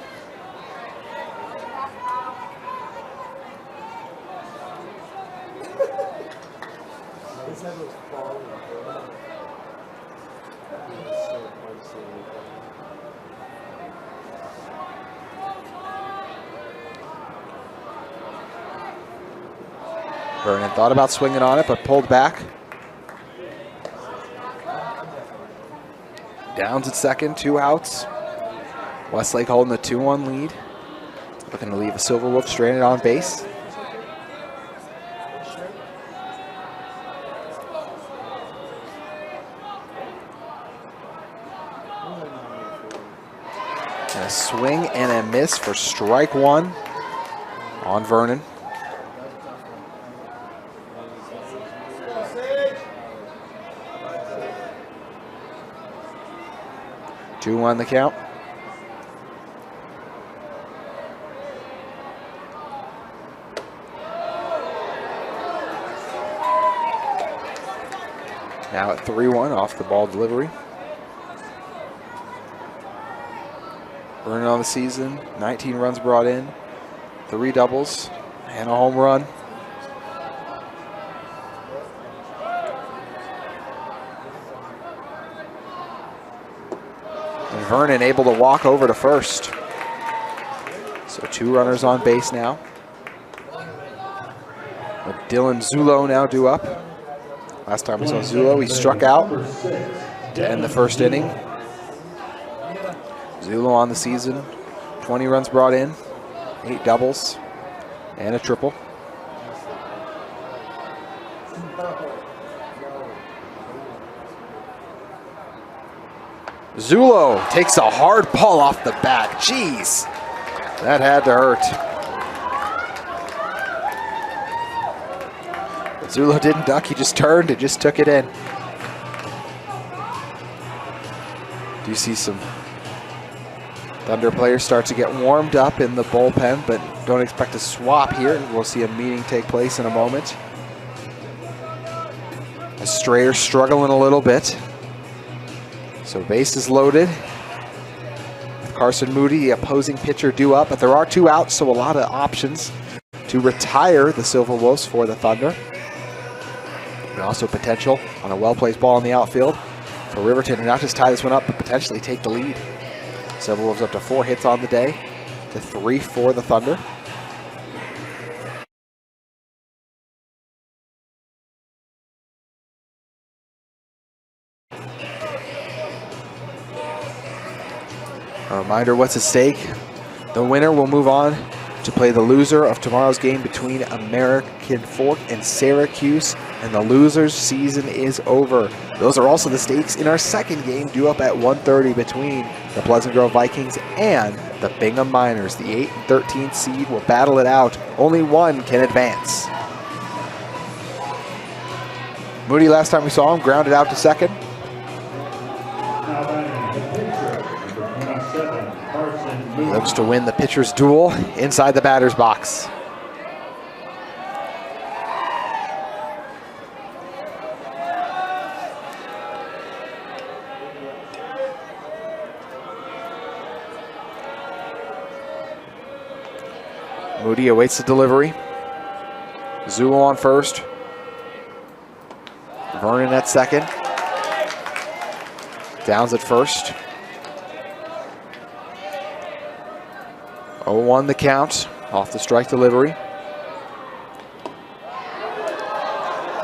Vernon thought about swinging on it, but pulled back. Downs at second, 2 outs. Westlake holding the 2-1 lead. Looking to leave a Silverwolf stranded on base. And a swing and a miss for strike one on Vernon. Two on the count. Now at 3-1 off the ball delivery. Vernon on the season, 19 runs brought in, 3 doubles, and a home run. And Vernon able to walk over to first. So 2 runners on base now. With Dylan Zulo now due up. Last time we saw Zulo, he struck out to end the first inning. Zulo on the season, 20 runs brought in, 8 doubles, and a triple. Zulo takes a hard ball off the bat. Jeez, that had to hurt. But Zulo didn't duck, he just turned and just took it in. Do you see some Thunder players start to get warmed up in the bullpen, but don't expect a swap here. We'll see a meeting take place in a moment. Strayer struggling a little bit. So base is loaded. With Carson Moody, the opposing pitcher, due up, but there are 2 outs, so a lot of options to retire the Silverwolves for the Thunder. And also potential on a well-placed ball in the outfield for Riverton to not just tie this one up, but potentially take the lead. Silverwolves up to 4 hits on the day, to 3 for the Thunder. A reminder what's at stake. The winner will move on to play the loser of tomorrow's game between American Fork and Syracuse, and the loser's season is over. Those are also the stakes in our second game, due up at 1:30 between the Pleasant Grove Vikings and the Bingham Miners. The 8th and 13th seed will battle it out. Only one can advance. Moody, last time we saw him, grounded out to second. He looks to win the pitcher's duel inside the batter's box. Moody awaits the delivery. Zulo on first. Vernon at second. Downs at first. 0-1 the count. Off the strike delivery.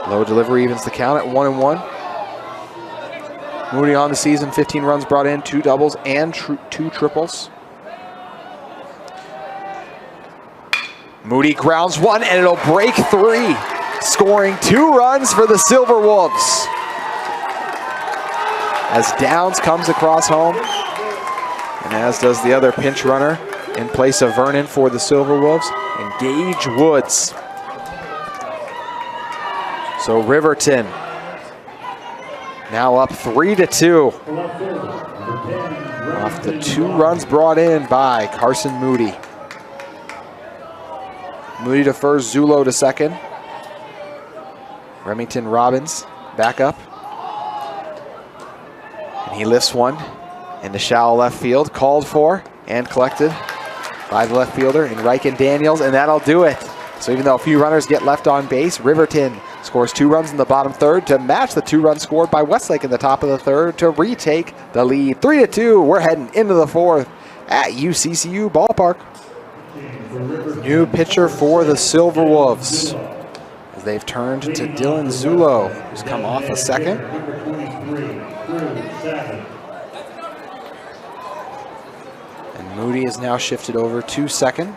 Low delivery evens the count at 1-1. Moody on the season, 15 runs brought in, 2 doubles and 2 triples. Moody grounds one and it'll break 3, scoring 2 runs for the Silverwolves. As Downs comes across home, and as does the other pinch runner in place of Vernon for the Silverwolves, and Gage Woods. So Riverton now up 3-2 off the 2 runs brought in by Carson Moody. Moody to first, Zulo to second. Remington Robbins back up. And he lifts one into shallow left field, called for and collected by the left fielder in Riken Daniels, and that'll do it. So even though a few runners get left on base, Riverton scores 2 runs in the bottom third to match the 2 runs scored by Westlake in the top of the third to retake the lead. 3-2, we're heading into the 4th at UCCU Ballpark. New pitcher for the Silverwolves, as they've turned to Dylan Zulo, who's come off a second. And Moody is now shifted over to second.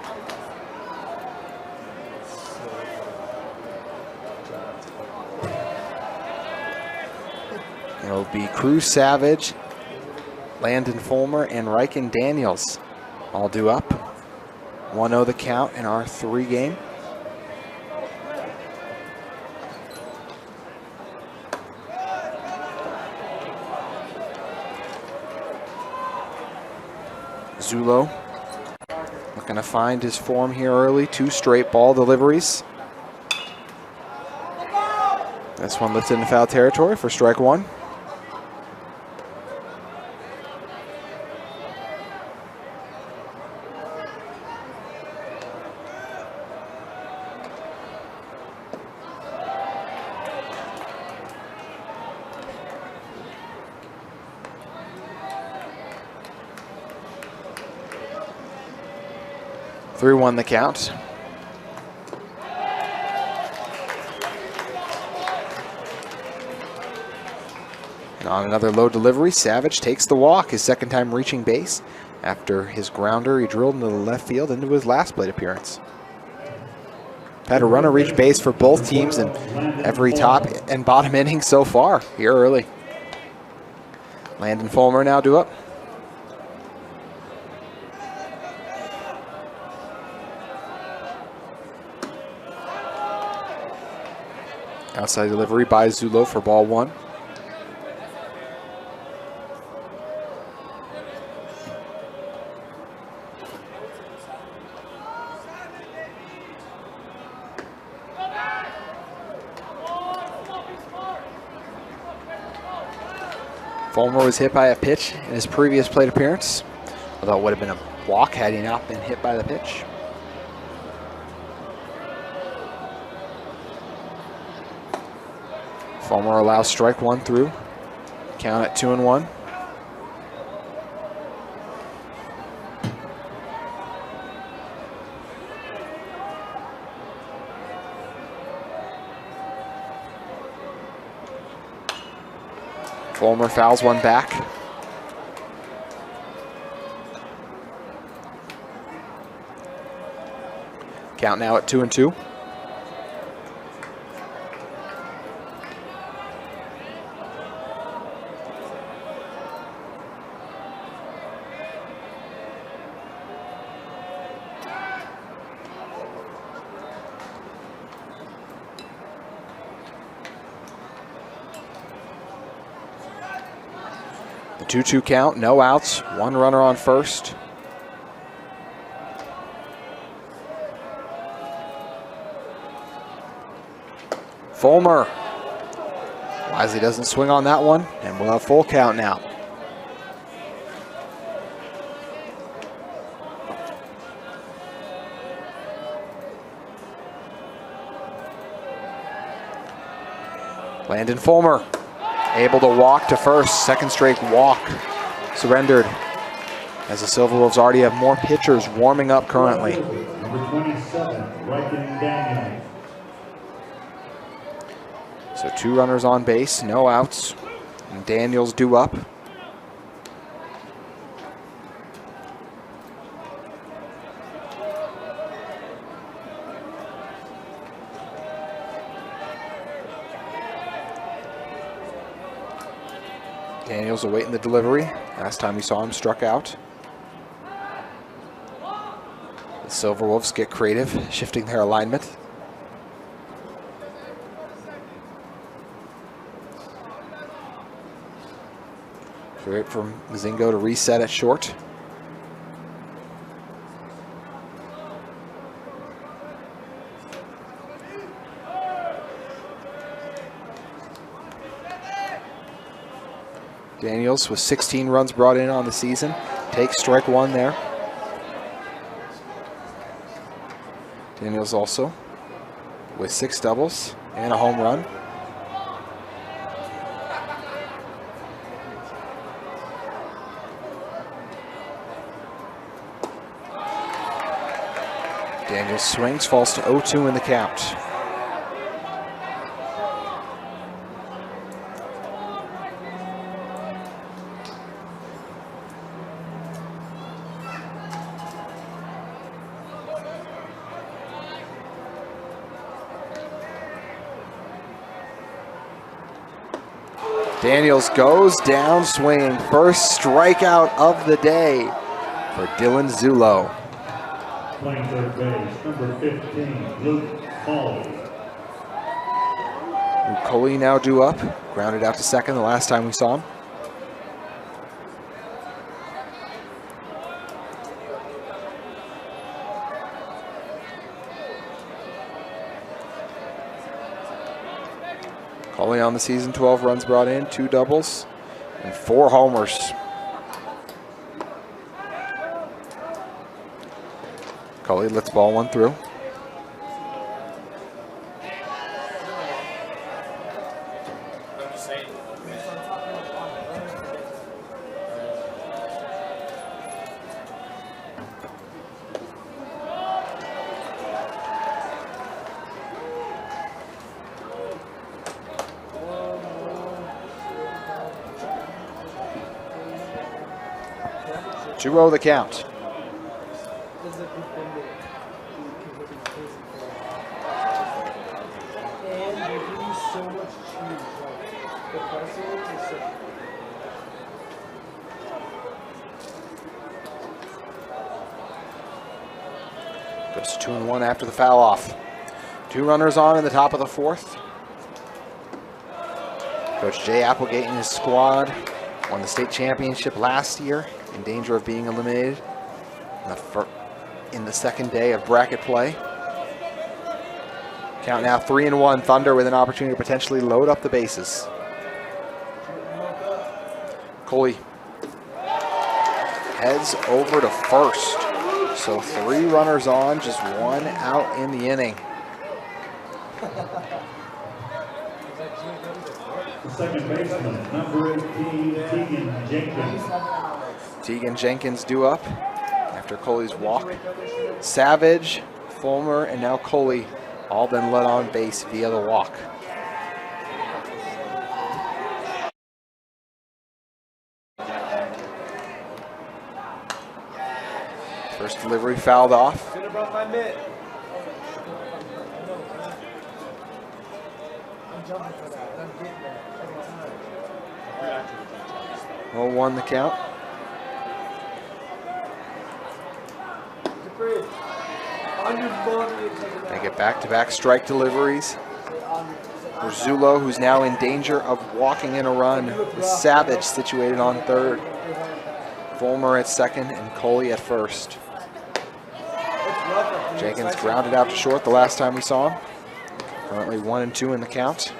It'll be Cruz Savage, Landon Fulmer, and Riken Daniels all due up. 1-0 the count in our 3 game. Zulo looking to find his form here early. 2 straight ball deliveries. This one lifted in foul territory for strike 1. Three 3-1 the count. And on another low delivery, Savage takes the walk, his 2nd time reaching base after his grounder he drilled into the left field into his last plate appearance. Had a runner reach base for both teams in every top and bottom inning so far here early. Landon Fulmer now due up. Outside delivery by Zulo for ball 1. Fulmer was hit by a pitch in his previous plate appearance, although it would have been a walk had he not been hit by the pitch. Fulmer allows strike 1 through. Count at 2-1. Fulmer fouls one back. Count now at 2-2. The 2-2 count, no outs, 1 runner on first. Fulmer wisely doesn't swing on that one, and we'll have full count now. Landon Fulmer able to walk to first, 2nd straight walk surrendered, as the Silverwolves already have more pitchers warming up currently. Number Riken Daniels. So 2 runners on base, no outs. And Daniels due up. Daniels awaiting the delivery. Last time we saw him struck out. The Silverwolves get creative, shifting their alignment. Great from Mazingo to reset at short. Daniels with 16 runs brought in on the season. Takes strike 1 there. Daniels also with 6 doubles and a home run. Daniels swings, falls to 0-2 in the count. Daniels goes down swinging. First strikeout of the day for Dylan Zulo. Playing third base, number 15, Luke Foley. Coley now due up. Grounded out to second the last time we saw him. Coley on the season, 12 runs brought in, 2 doubles, and 4 homers. Coley lets ball 1 through. Two-0 the count. Goes 2-1 after the foul off. 2 runners on in the top of the 4th. Coach Jay Applegate and his squad won the state championship last year, in danger of being eliminated in the second day of bracket play. Count now 3-1. Thunder with an opportunity to potentially load up the bases. Coley heads over to first. So 3 runners on, just 1 out in the inning. The second baseman, number 18, Tegan Jenkins. Tegan Jenkins due up after Coley's walk. Savage, Fulmer, and now Coley all been led on base via the walk. First delivery fouled off. Should have brought my mitt. I'm jumping for that. I'm getting that every time. 0-1 the count. They get back-to-back strike deliveries. For Zulo, who's now in danger of walking in a run, with Savage situated on third. Fulmer at second and Coley at first. Jenkins grounded out to short the last time we saw him. Currently 1-2 in the count.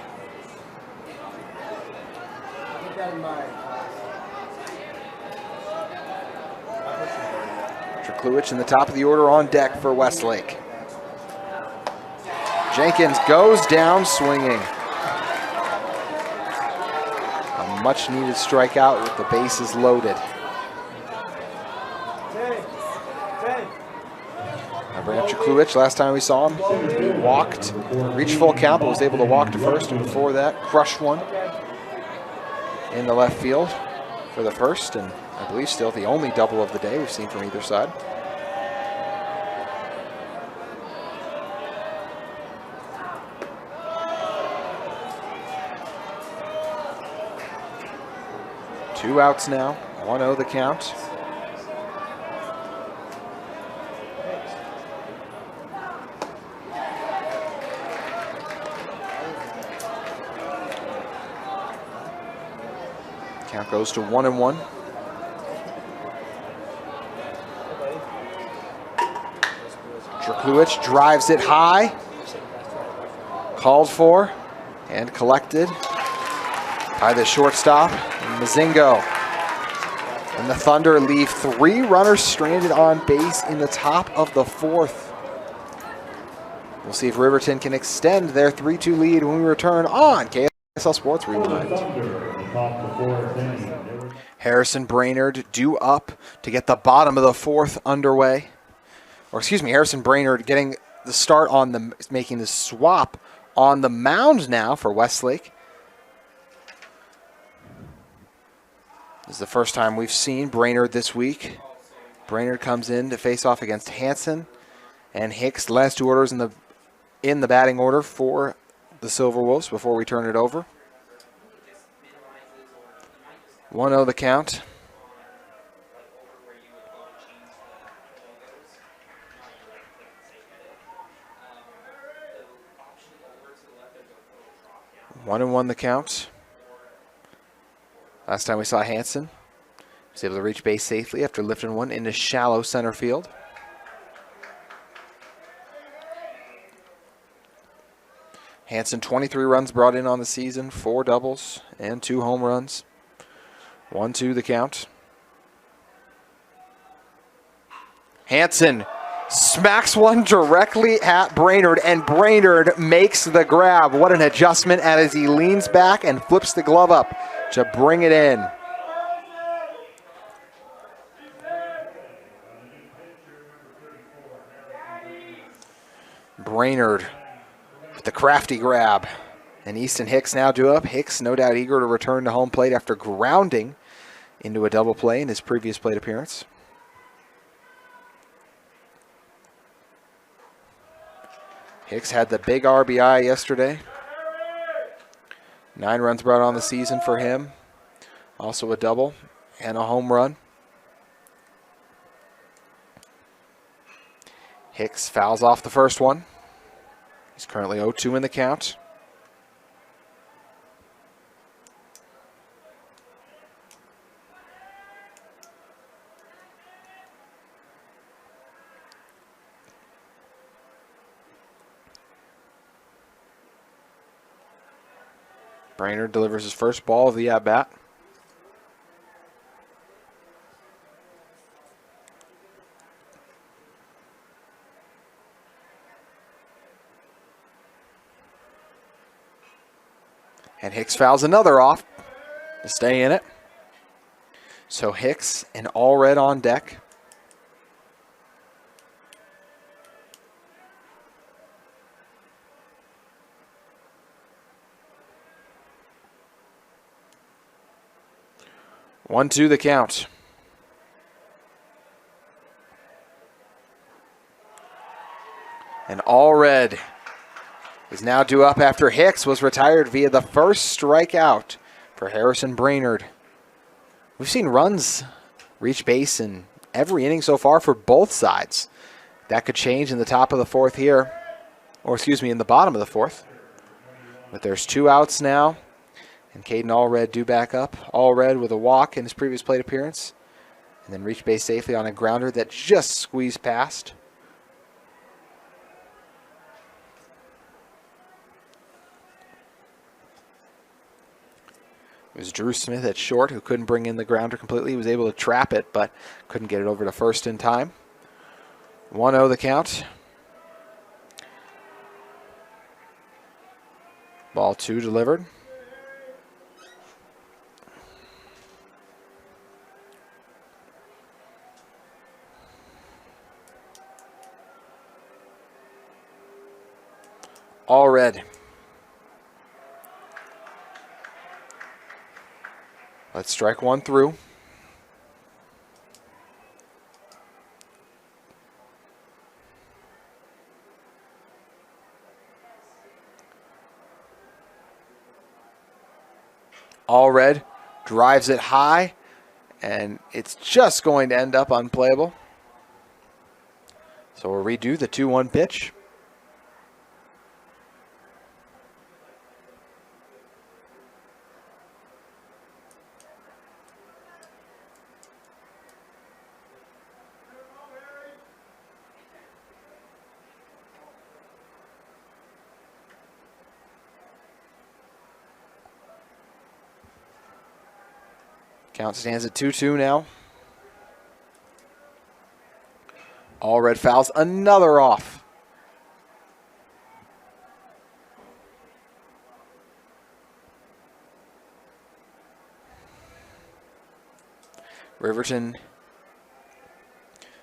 Kluich in the top of the order on deck for Westlake. Jenkins goes down swinging. A much needed strikeout with the bases loaded. Bring up Jakluich. Last time we saw him, he walked, reached full count, but was able to walk to first, and before that, crushed one in the left field for the first, and I believe still the only double of the day we've seen from either side. Two outs now, 1-0 the count. Count goes to 1-1. Jakluich drives it high. Called for and collected by the shortstop, Mazingo. And the Thunder leave 3 runners stranded on base in the top of the 4th. We'll see if Riverton can extend their 3-2 lead when we return on KSL Sports Rewind. Harrison Brainerd due up to get the bottom of the 4th underway. Or excuse me, Harrison Brainerd getting the start on the, making the swap on the mound now for Westlake. This is the first time we've seen Brainerd this week. Brainerd comes in to face off against Hanson and Hicks. The last 2 orders in the batting order for the Silverwolves before we turn it over. 1-0 the count. One and 1 the count. Last time we saw Hanson was able to reach base safely after lifting one into shallow center field. Hanson 23 runs brought in on the season, 4 doubles and 2 home runs. 1-2 the count. Hanson smacks one directly at Brainerd, and Brainerd makes the grab. What an adjustment as he leans back and flips the glove up to bring it in. Brainerd with the crafty grab. And Easton Hicks now due up. Hicks no doubt eager to return to home plate after grounding into a double play in his previous plate appearance. Hicks had the big RBI yesterday. 9 runs brought on the season for him. Also a double and a home run. Hicks fouls off the first one. He's currently 0-2 in the count. Brainerd delivers his first ball of the at-bat. And Hicks fouls another off to stay in it. So Hicks and Allred on deck. One, 2 the count. And Allred is now due up after Hicks was retired via the first strikeout for Harrison Brainerd. We've seen runs reach base in every inning so far for both sides. That could change in the top of the 4th here, or excuse me, in the bottom of the 4th. But there's 2 outs now. And Caden Allred due back up. Allred with a walk in his previous plate appearance. And then reached base safely on a grounder that just squeezed past. It was Drew Smith at short who couldn't bring in the grounder completely. He was able to trap it, but couldn't get it over to first in time. 1-0 the count. Ball 2 delivered. All red. Let's strike one through. All red drives it high, and it's just going to end up unplayable. So we'll redo the 2-1 pitch. Count stands at 2-2 now. All red fouls, another off. Riverton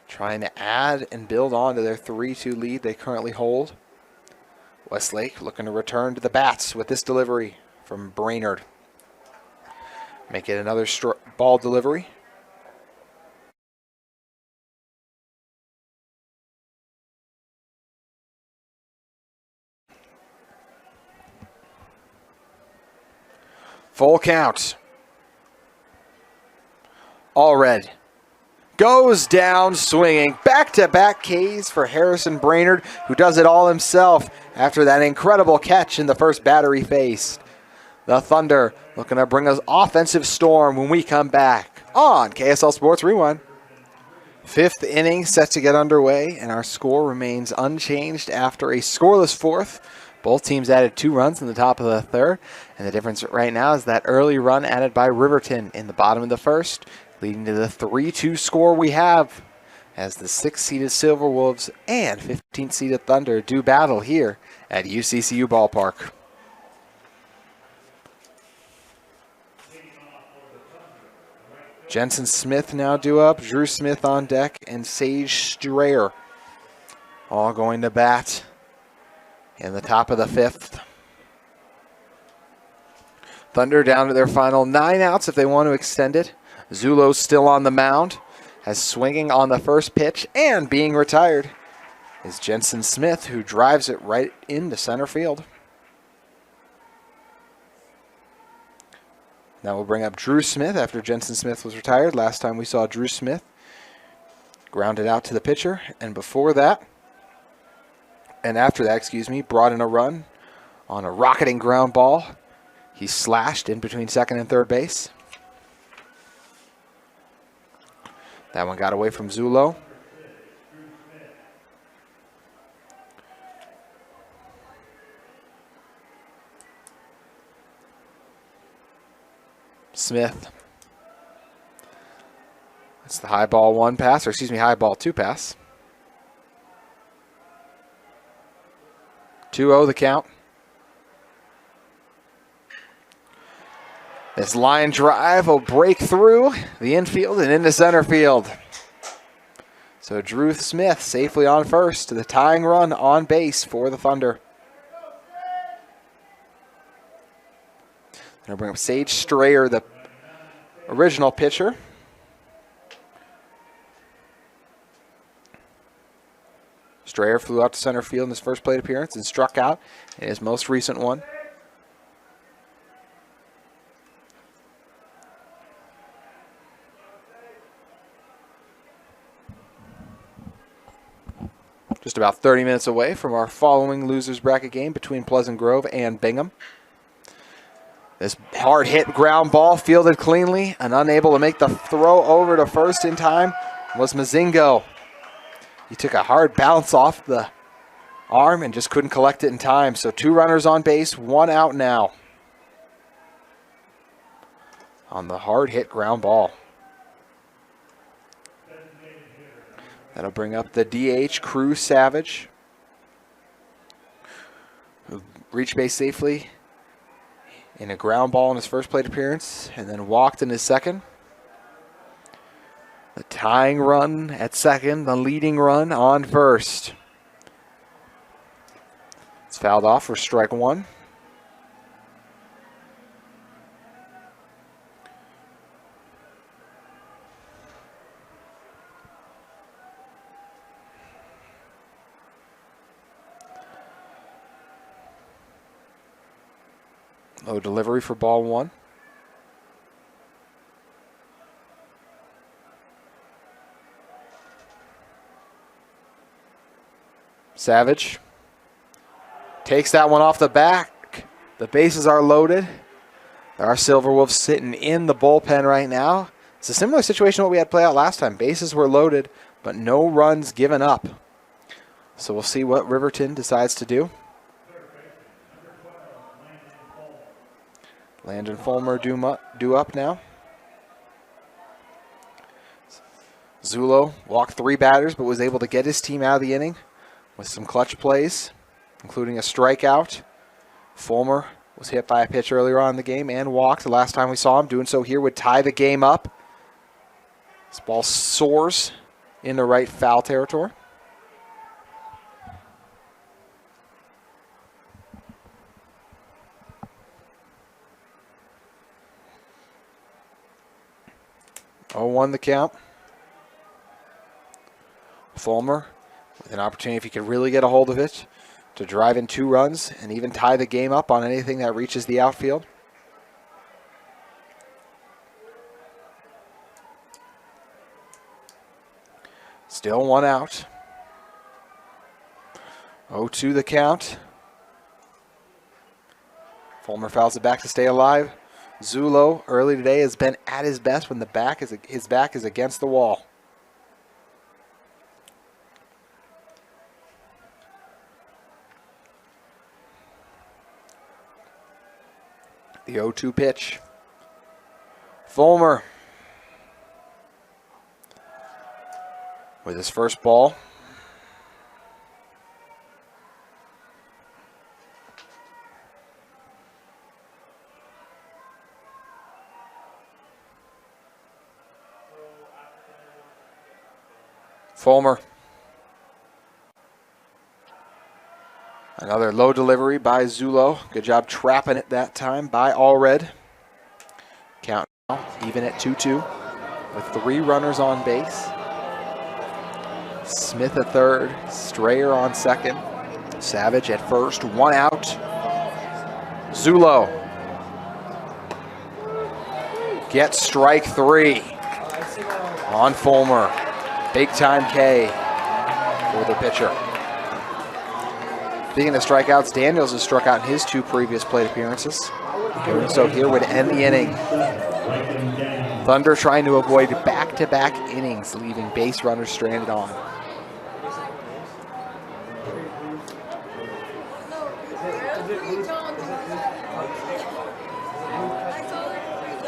trying to add and build on to their 3-2 lead they currently hold. Westlake looking to return to the bats with this delivery from Brainerd. Make it another ball delivery. Full count. All red. Goes down swinging. Back-to-back Ks for Harrison Brainerd, who does it all himself after that incredible catch in the first batter he faced. The Thunder looking to bring us offensive storm when we come back on KSL Sports Rewind. Fifth inning set to get underway, and our score remains unchanged after a scoreless fourth. Both teams added 2 runs in the top of the third, and the difference right now is that early run added by Riverton in the bottom of the first, leading to the 3-2 score we have as the 6th-seeded Silverwolves and 15th-seeded Thunder do battle here at UCCU Ballpark. Jensen Smith now due up, Drew Smith on deck, and Sage Strayer all going to bat in the top of the 5th. Thunder down to their final 9 outs if they want to extend it. Zulo's still on the mound, as swinging on the first pitch and being retired is Jensen Smith, who drives it right into center field. Now we'll bring up Drew Smith after Jensen Smith was retired. Last time we saw Drew Smith grounded out to the pitcher, and before that, and after that, excuse me, brought in a run on a rocketing ground ball. He slashed in between second and third base. That one got away from Zulo. Smith. That's the high ball 1 pass, or excuse me, high ball 2 pass. 2-0 the count. This line drive will break through the infield and into center field. So Drew Smith safely on first to the tying run on base for the Thunder. Going to bring up Sage Strayer, the original pitcher. Strayer flew out to center field in his first plate appearance and struck out in his most recent one. Just about 30 minutes away from our following losers bracket game between Pleasant Grove and Bingham. This hard hit ground ball fielded cleanly and unable to make the throw over to first in time was Mazingo. He took a hard bounce off the arm and just couldn't collect it in time. So 2 runners on base, 1 out now on the hard hit ground ball. That'll bring up the DH, Crew Savage, who reached base safely in a ground ball in his first plate appearance and then walked in his second. The tying run at second, the leading run on first. It's fouled off for strike one. Low delivery for ball one. Savage takes that one off the back. The bases are loaded. There are Silverwolves sitting in the bullpen right now. It's a similar situation to what we had play out last time. Bases were loaded, but no runs given up. So we'll see what Riverton decides to do. Landon Fulmer due up now. Zulo walked 3 batters, but was able to get his team out of the inning with some clutch plays, including a strikeout. Fulmer was hit by a pitch earlier on in the game and walked. The last time we saw him doing so here would tie the game up. This ball soars into right foul territory. Oh, 1 the count. Fulmer with an opportunity, if he could really get a hold of it, to drive in 2 runs and even tie the game up on anything that reaches the outfield. Still 1 out. 0-2 the count. Fulmer fouls it back to stay alive. Zulo early today has been at his best when his back is against the wall. The 0-2 pitch. Fulmer with his first ball. Fulmer. Another low delivery by Zulo. Good job trapping it that time by Allred. Count now even at 2-2 with 3 runners on base. Smith at third, Strayer on second, Savage at first, 1 out. Zulo gets strike 3 on Fulmer. Big time K for the pitcher. Speaking of strikeouts, Daniels has struck out in his 2 previous plate appearances. Doing so here would end the inning. Thunder trying to avoid back-to-back innings, leaving base runners stranded on.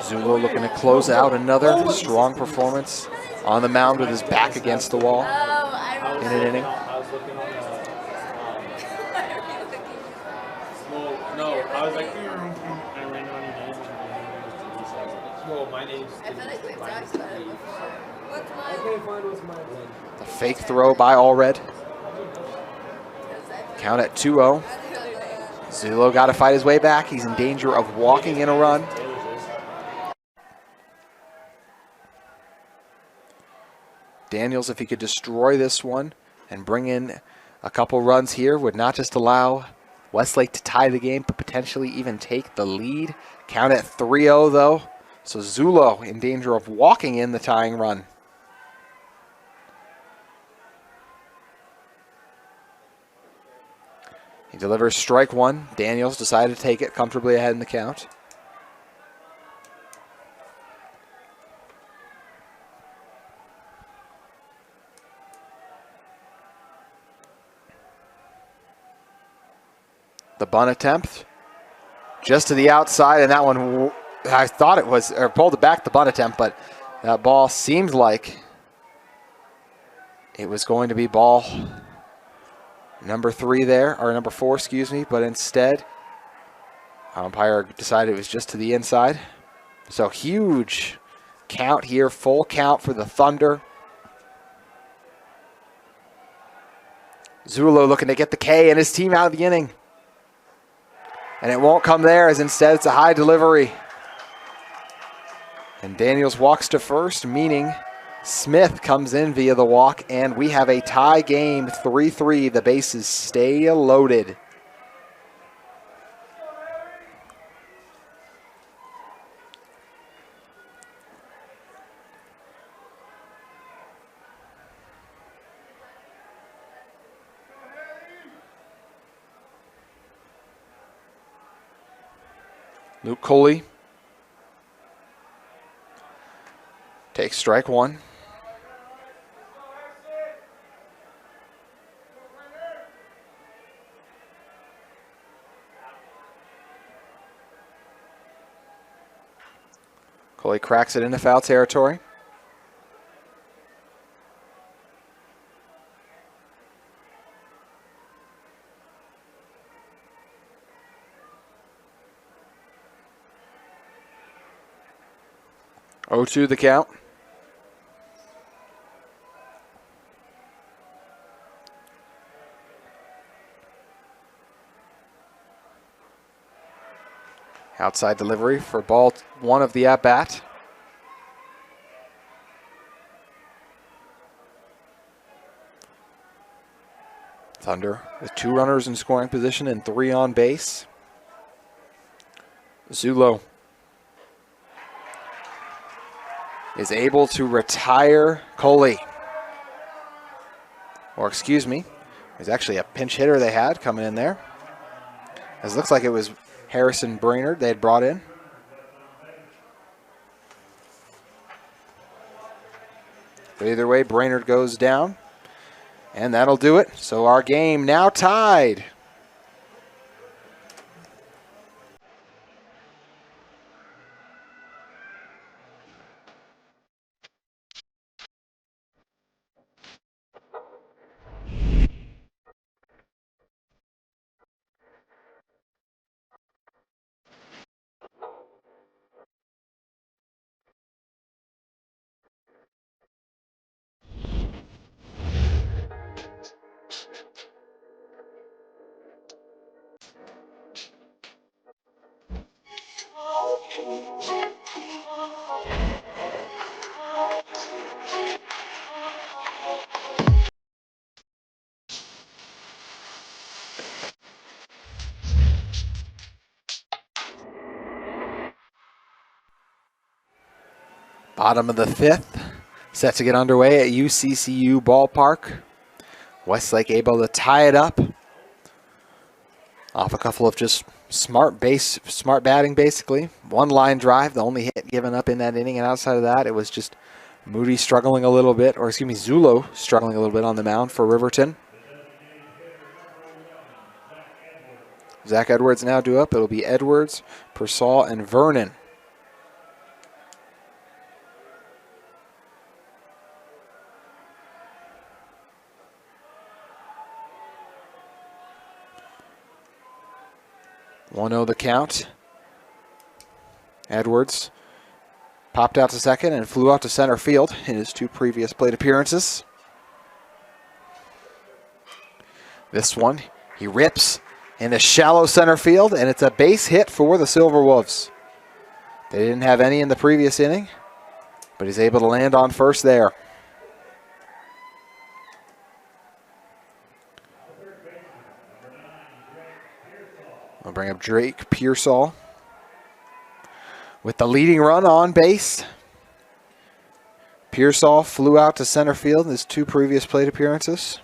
Zulo looking to close out another strong performance on the mound with his back against the wall in an inning. I was like, I ran on your name. Well, my name's. I feel like we've talked about it before. What's mine? I can't find what's mine. The fake throw by Allred. Count at 2-0. Zulo got to fight his way back. He's in danger of walking in a run. Daniels, if he could destroy this one and bring in a couple runs here, would not just allow Westlake to tie the game, but potentially even take the lead. Count at 3-0 though. So Zulo in danger of walking in the tying run. He delivers strike 1. Daniels decided to take it comfortably ahead in the count. The bunt attempt, just to the outside, and that one, I thought it was, or pulled it back, the bunt attempt, but that ball seemed like it was going to be ball number 3 there, or number 4, excuse me, but instead, umpire decided it was just to the inside. So huge count here, full count for the Thunder. Zulo looking to get the K and his team out of the inning. And it won't come there, as instead it's a high delivery. And Daniels walks to first, meaning Smith comes in via the walk, and we have a tie game, 3-3. The bases stay loaded. Luke Coley takes strike one. Coley cracks it into foul territory. Oh, 2 the count. Outside delivery for ball one of the at-bat. Thunder with 2 runners in scoring position and 3 on base. Zulo is able to retire Coley. Or excuse me, there's actually a pinch hitter they had coming in there. It looks like it was Harrison Brainerd they had brought in. But either way, Brainerd goes down. And that'll do it. So our game now tied. Bottom of the 5th, set to get underway at UCCU Ballpark. Westlake able to tie it up off a couple of just smart batting basically. One line drive, the only hit given up in that inning, and outside of that, it was just Moody struggling a little bit, or excuse me, Zulo struggling a little bit on the mound for Riverton. Zach Edwards now due up. It'll be Edwards, Persall, and Vernon. One-0 the count. Edwards popped out to second and flew out to center field in his 2 previous plate appearances. This one, he rips into shallow center field, and it's a base hit for the Silverwolves. They didn't have any in the previous inning, but he's able to land on first there. I'll bring up Drake Pearsall with the leading run on base. Pearsall flew out to center field in his 2 previous plate appearances.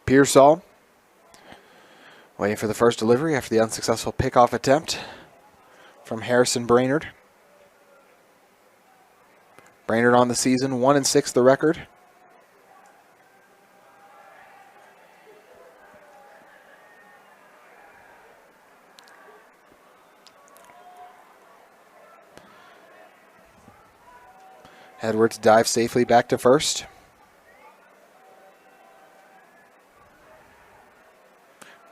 Pearsall waiting for the first delivery after the unsuccessful pickoff attempt from Harrison Brainerd. Brainerd on the season, 1-6 the record. Edwards dives safely back to first.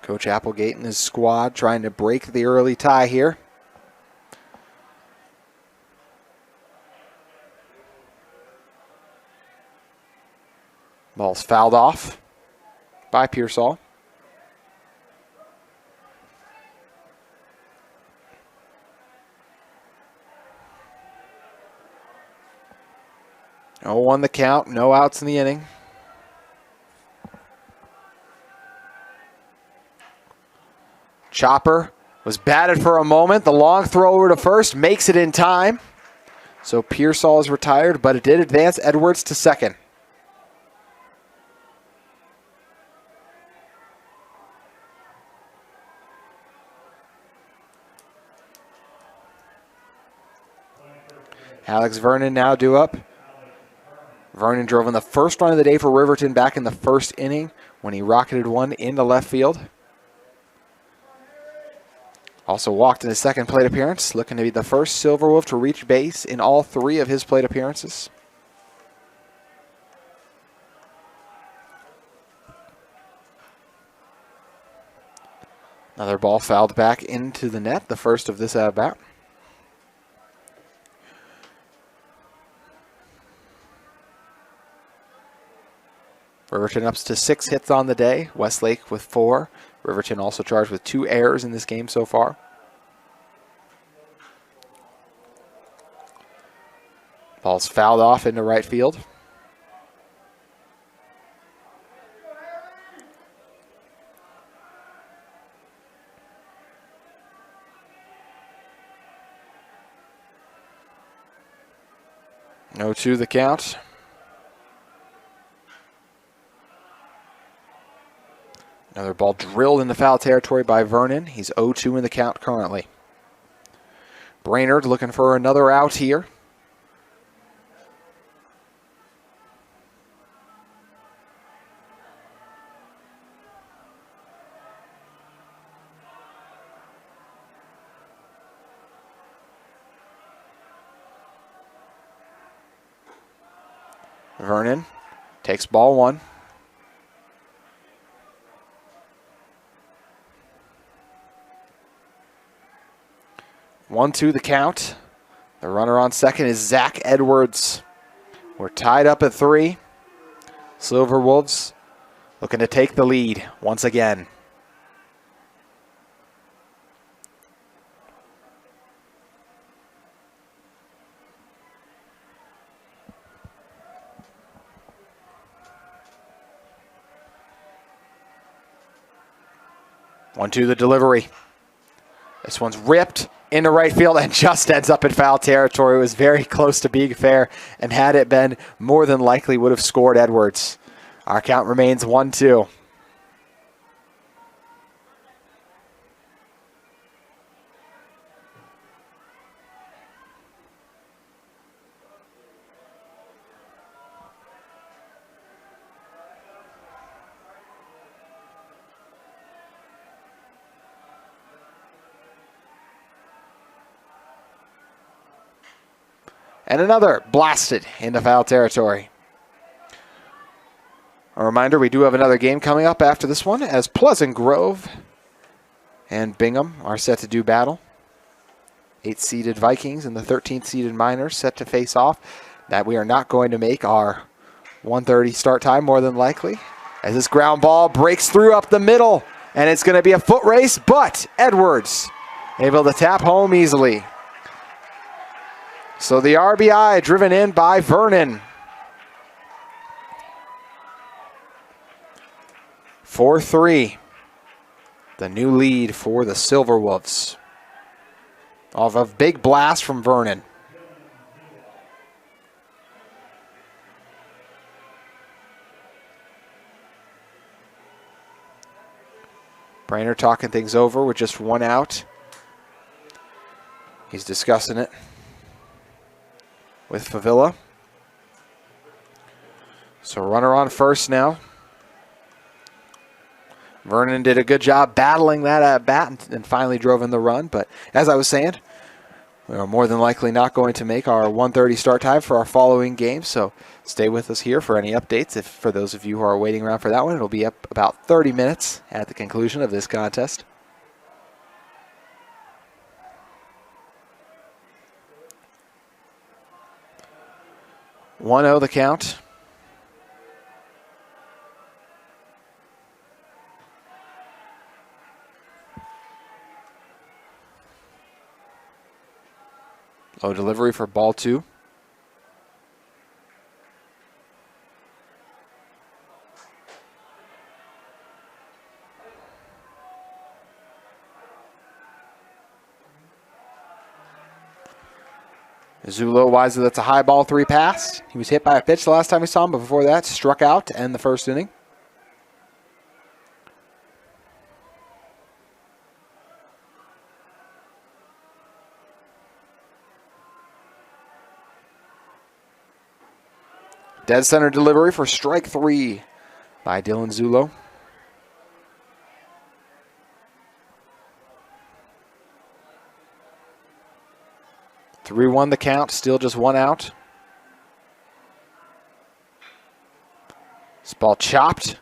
Coach Applegate and his squad trying to break the early tie here. Ball's fouled off by Pearsall. Oh, on the count, no outs in the inning. Chopper was batted for a moment. The long throw over to first makes it in time. So Pearsall is retired, but it did advance Edwards to second. Alex Vernon now due up. Vernon drove in the first run of the day for Riverton back in the first inning when he rocketed one into left field. Also walked in his second plate appearance, looking to be the first Silverwolf to reach base in all 3 of his plate appearances. Another ball fouled back into the net, the first of this at-bat. Riverton ups to 6 hits on the day. Westlake with 4. Riverton also charged with 2 errors in this game so far. Ball's fouled off into right field. No 2 the count. Another ball drilled into foul territory by Vernon. He's 0-2 in the count currently. Brainerd looking for another out here. Vernon takes ball 1. One, 2 the count. The runner on second is Zach Edwards. We're tied up at 3. Silverwolves looking to take the lead once again. One, 2 the delivery. This one's ripped into right field and just ends up in foul territory. It was very close to being fair, and had it been, more than likely would have scored Edwards. Our count remains 1-2. And another blasted into foul territory. A reminder, we do have another game coming up after this one, as Pleasant Grove and Bingham are set to do battle. 8th-seeded Vikings and the 13th-seeded Miners set to face off. That we are not going to make our 1:30 start time, more than likely, as this ground ball breaks through up the middle, and it's going to be a foot race, but Edwards able to tap home easily. So the RBI driven in by Vernon. 4-3. The new lead for the Silverwolves. Off a big blast from Vernon. Brainerd talking things over with just 1 out. He's discussing it with Favilla. So runner on first now. Vernon did a good job battling that at bat and finally drove in the run. But as I was saying, We are more than likely not going to make our 1:30 start time for our following game, so stay with us here for any updates. If for those of you who are waiting around for that one, it'll be up about 30 minutes at the conclusion of this contest. One-0 the count. Low delivery for ball 2. Zulo wisely, that's a high ball 3 pass. He was hit by a pitch the last time we saw him, but before that, struck out to end the first inning. Dead center delivery for strike 3 by Dylan Zulo. Three one the count, still just 1 out. This ball chopped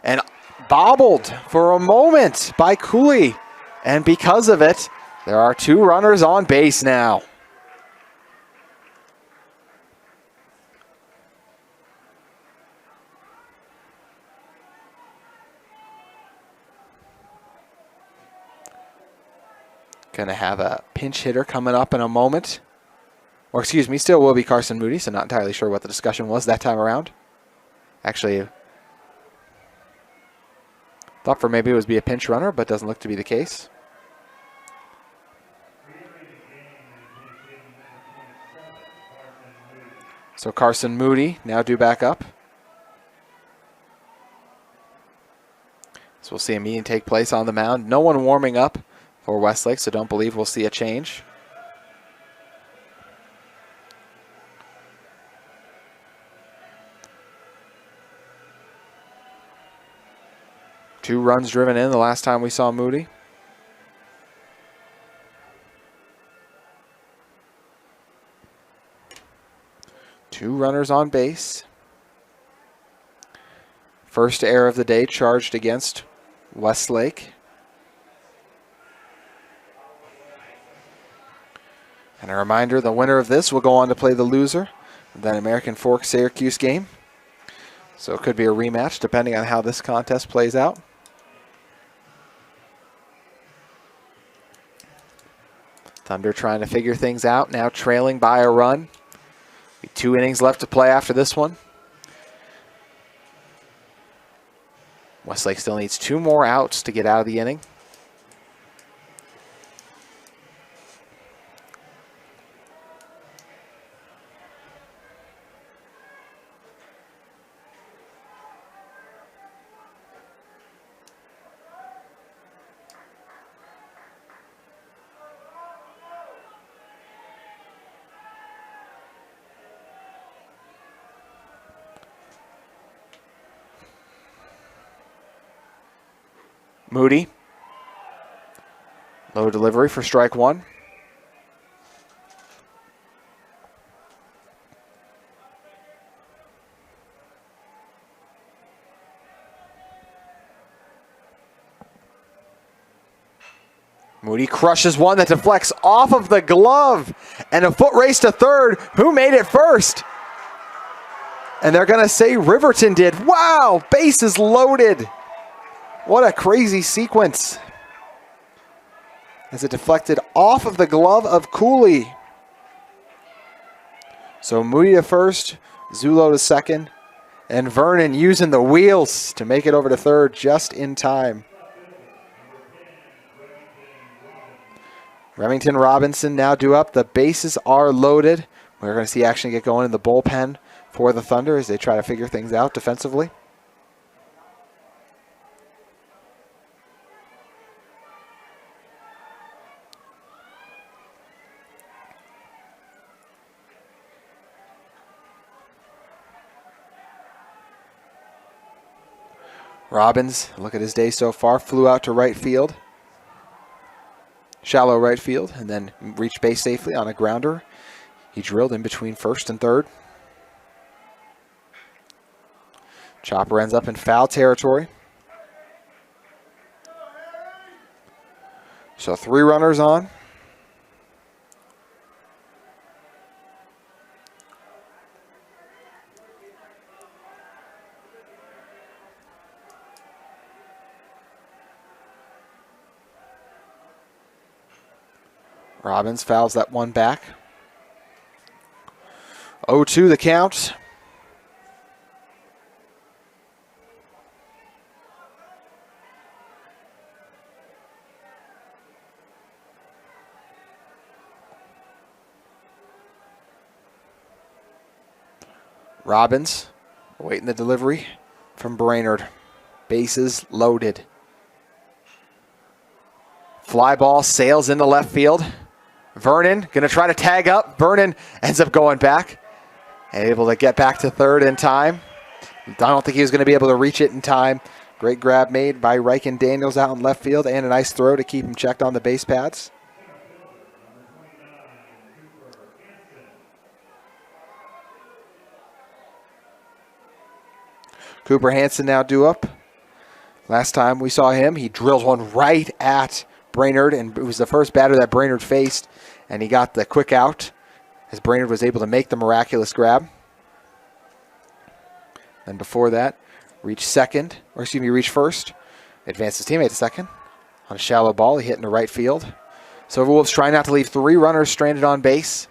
and bobbled for a moment by Cooley. And because of it, there are 2 runners on base now. Going to have a pinch hitter coming up in a moment. Or excuse me, still will be Carson Moody, so not entirely sure what the discussion was that time around. Actually, thought for maybe it was be a pinch runner, but doesn't look to be the case. So Carson Moody now due back up. So we'll see a meeting take place on the mound. No one warming up for Westlake, so don't believe we'll see a change. Two runs driven in the last time we saw Moody. Two runners on base. First error of the day charged against Westlake. And a reminder, the winner of this will go on to play the loser of that American Fork Syracuse game. So it could be a rematch depending on how this contest plays out. Thunder trying to figure things out, now trailing by a run. 2 innings left to play after this one. Westlake still needs 2 more outs to get out of the inning. Moody. Low delivery for strike 1. Moody crushes one that deflects off of the glove. And a foot race to third. Who made it first? And they're going to say Riverton did. Wow, bases loaded. What a crazy sequence. As it deflected off of the glove of Cooley. So Moody to first, Zulo to second, and Vernon using the wheels to make it over to third just in time. Remington Robinson now due up. The bases are loaded. We're going to see action get going in the bullpen for the Thunder as they try to figure things out defensively. Robbins, look at his day so far, flew out to right field. shallow right field and then reached base safely on a grounder. He drilled in between first and third. Chopper ends up in foul territory. So 3 runners on. Robbins fouls that one back. 0-2 the count. Robbins awaiting the delivery from Brainerd. Bases loaded. Fly ball sails into left field. Vernon going to try to tag up. Vernon ends up going back and able to get back to third in time. I don't think he was going to be able to reach it in time. Great grab made by Riken Daniels out in left field and a nice throw to keep him checked on the base pads. Cooper Hansen now due up. Last time we saw him, he drills one right at Brainerd, and it was the first batter that Brainerd faced, and he got the quick out as Brainerd was able to make the miraculous grab. And before that, reached first, advanced his teammate to second. On a shallow ball, he hit into right field. Silverwolves trying not to leave 3 runners stranded on base.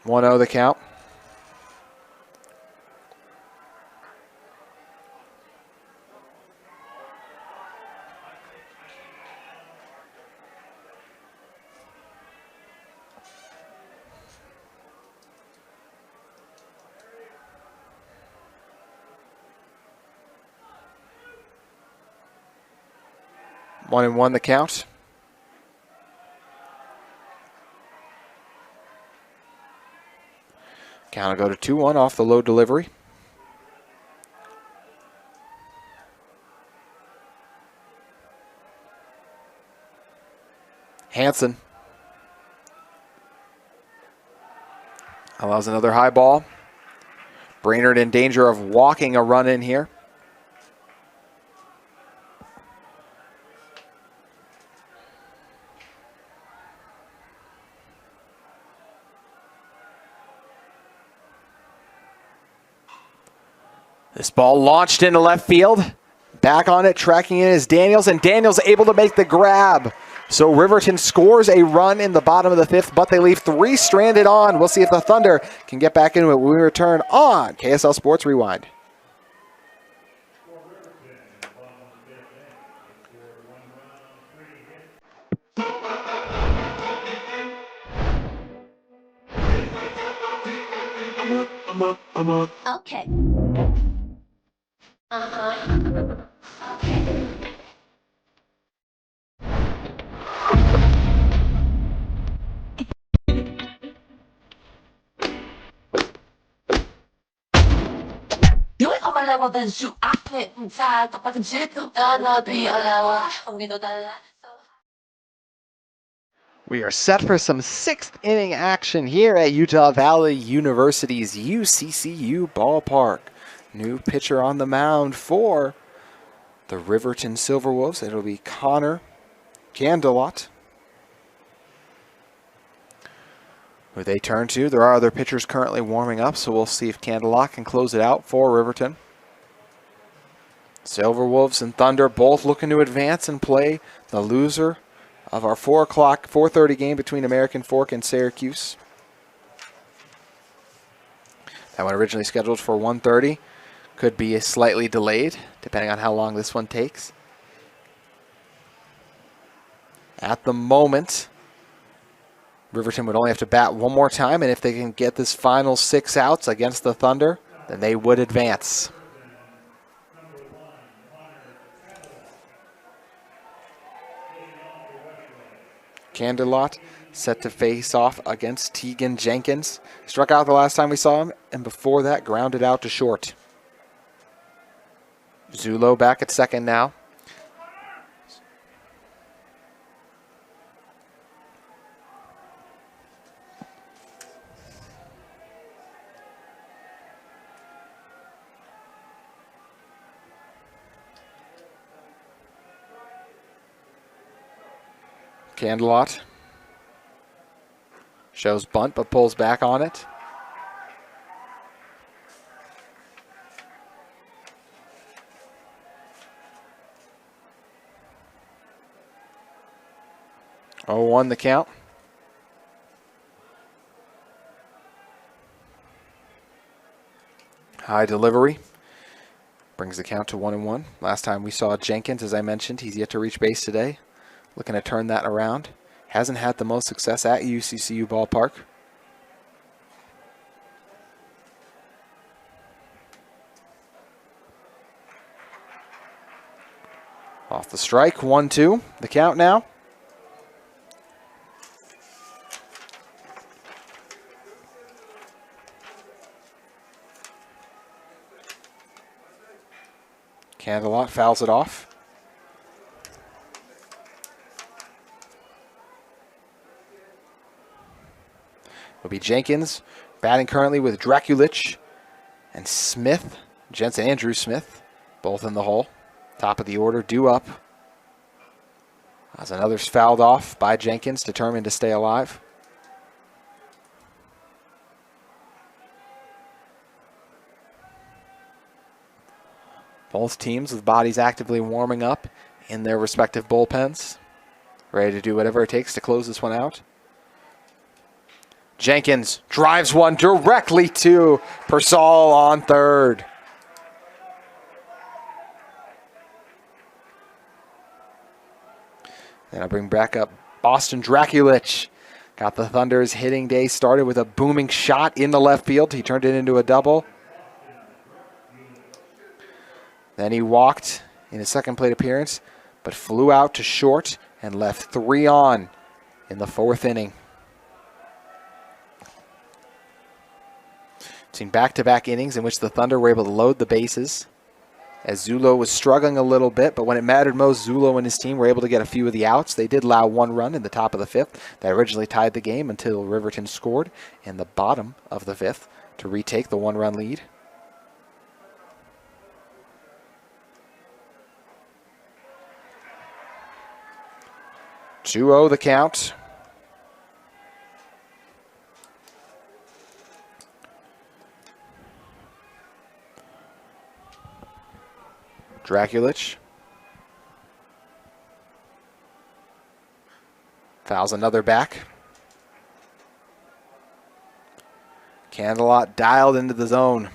(1-0) the count. One and one the count. Count will go to 2-1 off the low delivery. Hansen allows another high ball. Brainerd in danger of walking a run in here. This ball launched into left field. Back on it, tracking in is Daniels, and Daniels able to make the grab. So Riverton scores a run in the bottom of the 5th, but they leave 3 stranded on. We'll see if the Thunder can get back into it when we return on KSL Sports Rewind. Okay. Okay. Yun ang malawa din su akit sa kapag sito na bialawa ang ginodala. We are set for some 6th inning action here at Utah Valley University's UCCU ballpark. New pitcher on the mound for the Riverton Silverwolves. It'll be Connor Gandelot, who they turn to. There are other pitchers currently warming up, so we'll see if Gandelot can close it out for Riverton. Silverwolves and Thunder both looking to advance and play the loser of our 4:30 game between American Fork and Syracuse. That one originally scheduled for 1:30. Could be slightly delayed, depending on how long this one takes. At the moment, Riverton would only have to bat one more time, and if they can get this final 6 outs against the Thunder, then they would advance. Candelot set to face off against Tegan Jenkins. Struck out the last time we saw him, and before that grounded out to short. Zulo back at second now. Candelot shows bunt but pulls back on it. Oh, 1 the count. High delivery brings the count to 1-1. Last time we saw Jenkins, as I mentioned, he's yet to reach base today. Looking to turn that around. Hasn't had the most success at UCCU ballpark. Off the strike, 1-2. The count now. Candelot fouls it off. It'll be Jenkins batting currently with Draculich and Smith, Jensen and Drew Smith, both in the hole. Top of the order, due up. As another's fouled off by Jenkins, determined to stay alive. Both teams with bodies actively warming up in their respective bullpens, ready to do whatever it takes to close this one out. Jenkins drives one directly to Persall on third. Then I bring back up Boston Draculich. Got the Thunder's hitting day started with a booming shot in the left field. He turned it into a double. Then he walked in his second plate appearance, but flew out to short and left 3 on in the 4th inning. Seen back-to-back innings in which the Thunder were able to load the bases, as Zulo was struggling a little bit, but when it mattered most, Zulo and his team were able to get a few of the outs. They did allow 1 run in the top of the 5th. That originally tied the game until Riverton scored in the bottom of the 5th to retake the 1-run lead. Two-0 the count. Draculich fouls another back. Candelot dialed into the zone.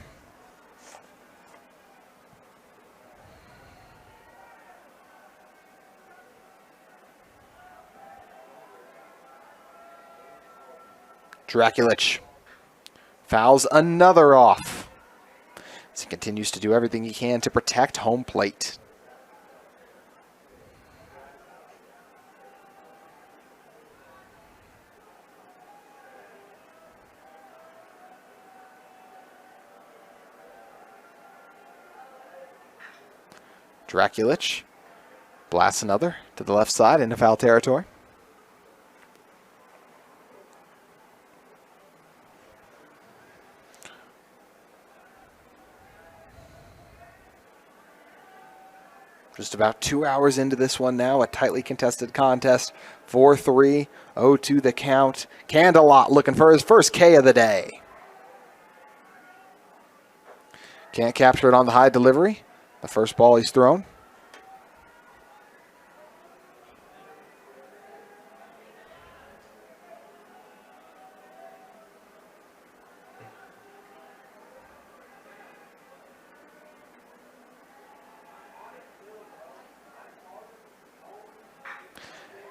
Draculich fouls another off. As he continues to do everything he can to protect home plate. Draculich blasts another to the left side into foul territory. Just about 2 hours into this one now, a tightly contested contest. 4-3, 0-2 the count. Candelot looking for his first K of the day. Can't capture it on the high delivery. The first ball he's thrown.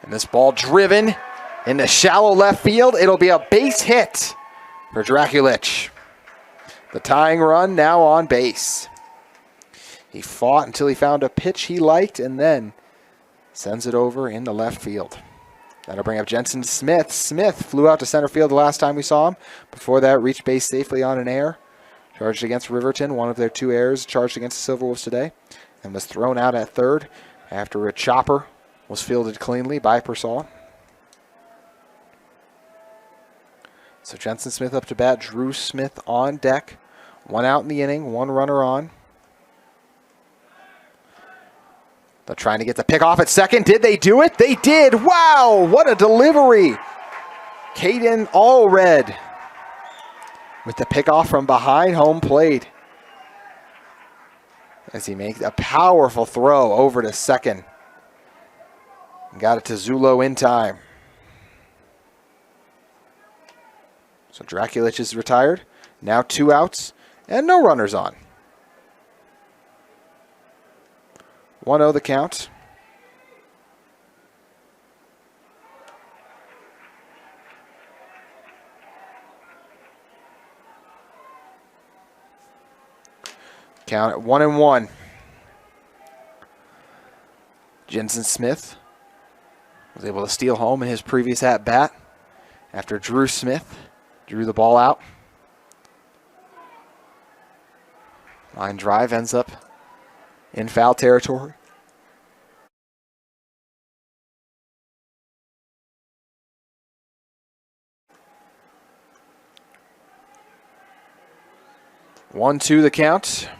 And this ball driven into shallow left field. It'll be a base hit for Draculich. The tying run now on base. He fought until he found a pitch he liked and then sends it over into left field. That'll bring up Jensen Smith. Smith flew out to center field the last time we saw him. Before that, reached base safely on an error. Charged against Riverton, one of their 2 errors charged against the Silverwolves today. and was thrown out at third after a chopper was fielded cleanly by Persall. So Jensen Smith up to bat, Drew Smith on deck. 1 out in the inning, 1 runner on. They're trying to get the pick off at second. Did they do it? They did. Wow, what a delivery. Caden Allred with the pickoff from behind home plate as he makes a powerful throw over to second. Got it to Zulo in time. So Draculich is retired. Now 2 outs and no runners on. 1-0 the count. Count at 1-1. Jensen Smith was able to steal home in his previous at-bat after Drew Smith drew the ball out. Line drive ends up in foul territory. One, two, the count.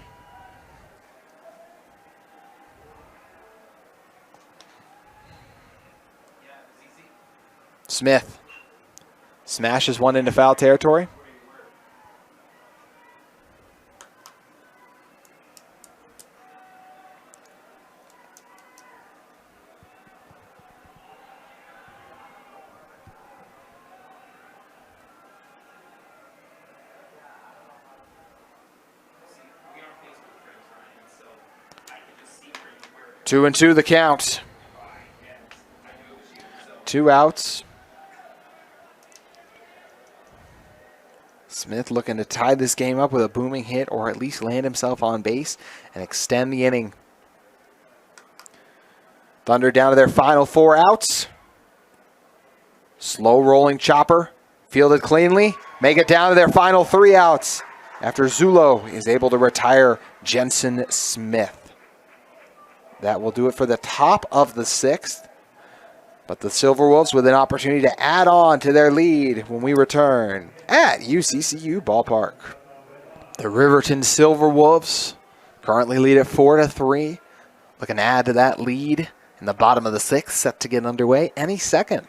Smith smashes one into foul territory. Two and two, the count. 2 outs. Smith looking to tie this game up with a booming hit or at least land himself on base and extend the inning. Thunder down to their final 4 outs. Slow rolling chopper, fielded cleanly. Make it down to their final 3 outs after Zulo is able to retire Jensen Smith. That will do it for the top of the 6th. But the Silverwolves with an opportunity to add on to their lead when we return at UCCU Ballpark. The Riverton Silverwolves currently lead at 4-3. Looking to add to that lead in the bottom of the 6th, set to get underway any second.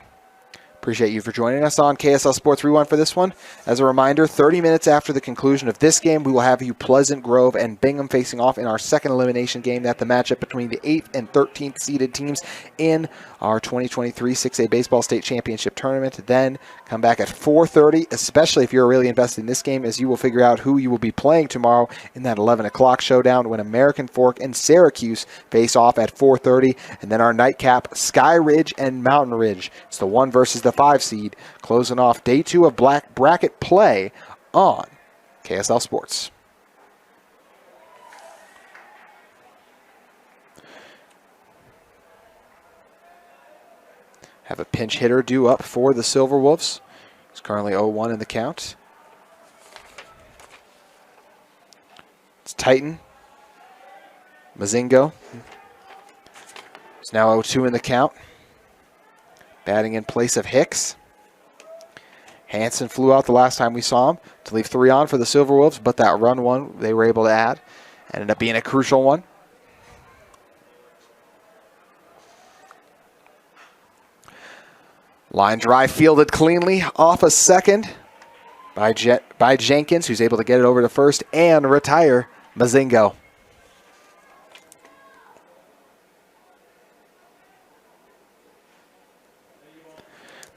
Appreciate you for joining us on KSL Sports Rewind for this one. As a reminder, 30 minutes after the conclusion of this game, we will have you Pleasant Grove and Bingham facing off in our second elimination game. That's the matchup between the 8th and 13th seeded teams in our 2023 6A Baseball State Championship Tournament. Then come back at 4:30, especially if you're really invested in this game, as you will figure out who you will be playing tomorrow in that 11 o'clock showdown when American Fork and Syracuse face off at 4:30. And then our nightcap, Sky Ridge and Mountain Ridge. It's the 1 versus the 5 seed, closing off day 2 of black bracket play on KSL Sports. Have a pinch hitter due up for the Silverwolves. He's currently 0-1 in the count. It's Titan. Mazingo. It's now 0-2 in the count. Batting in place of Hicks. Hansen flew out the last time we saw him to leave 3 on for the Silverwolves, but that run one they were able to add ended up being a crucial one. Line drive fielded cleanly off a second by Jenkins, who's able to get it over to first and retire Mazingo.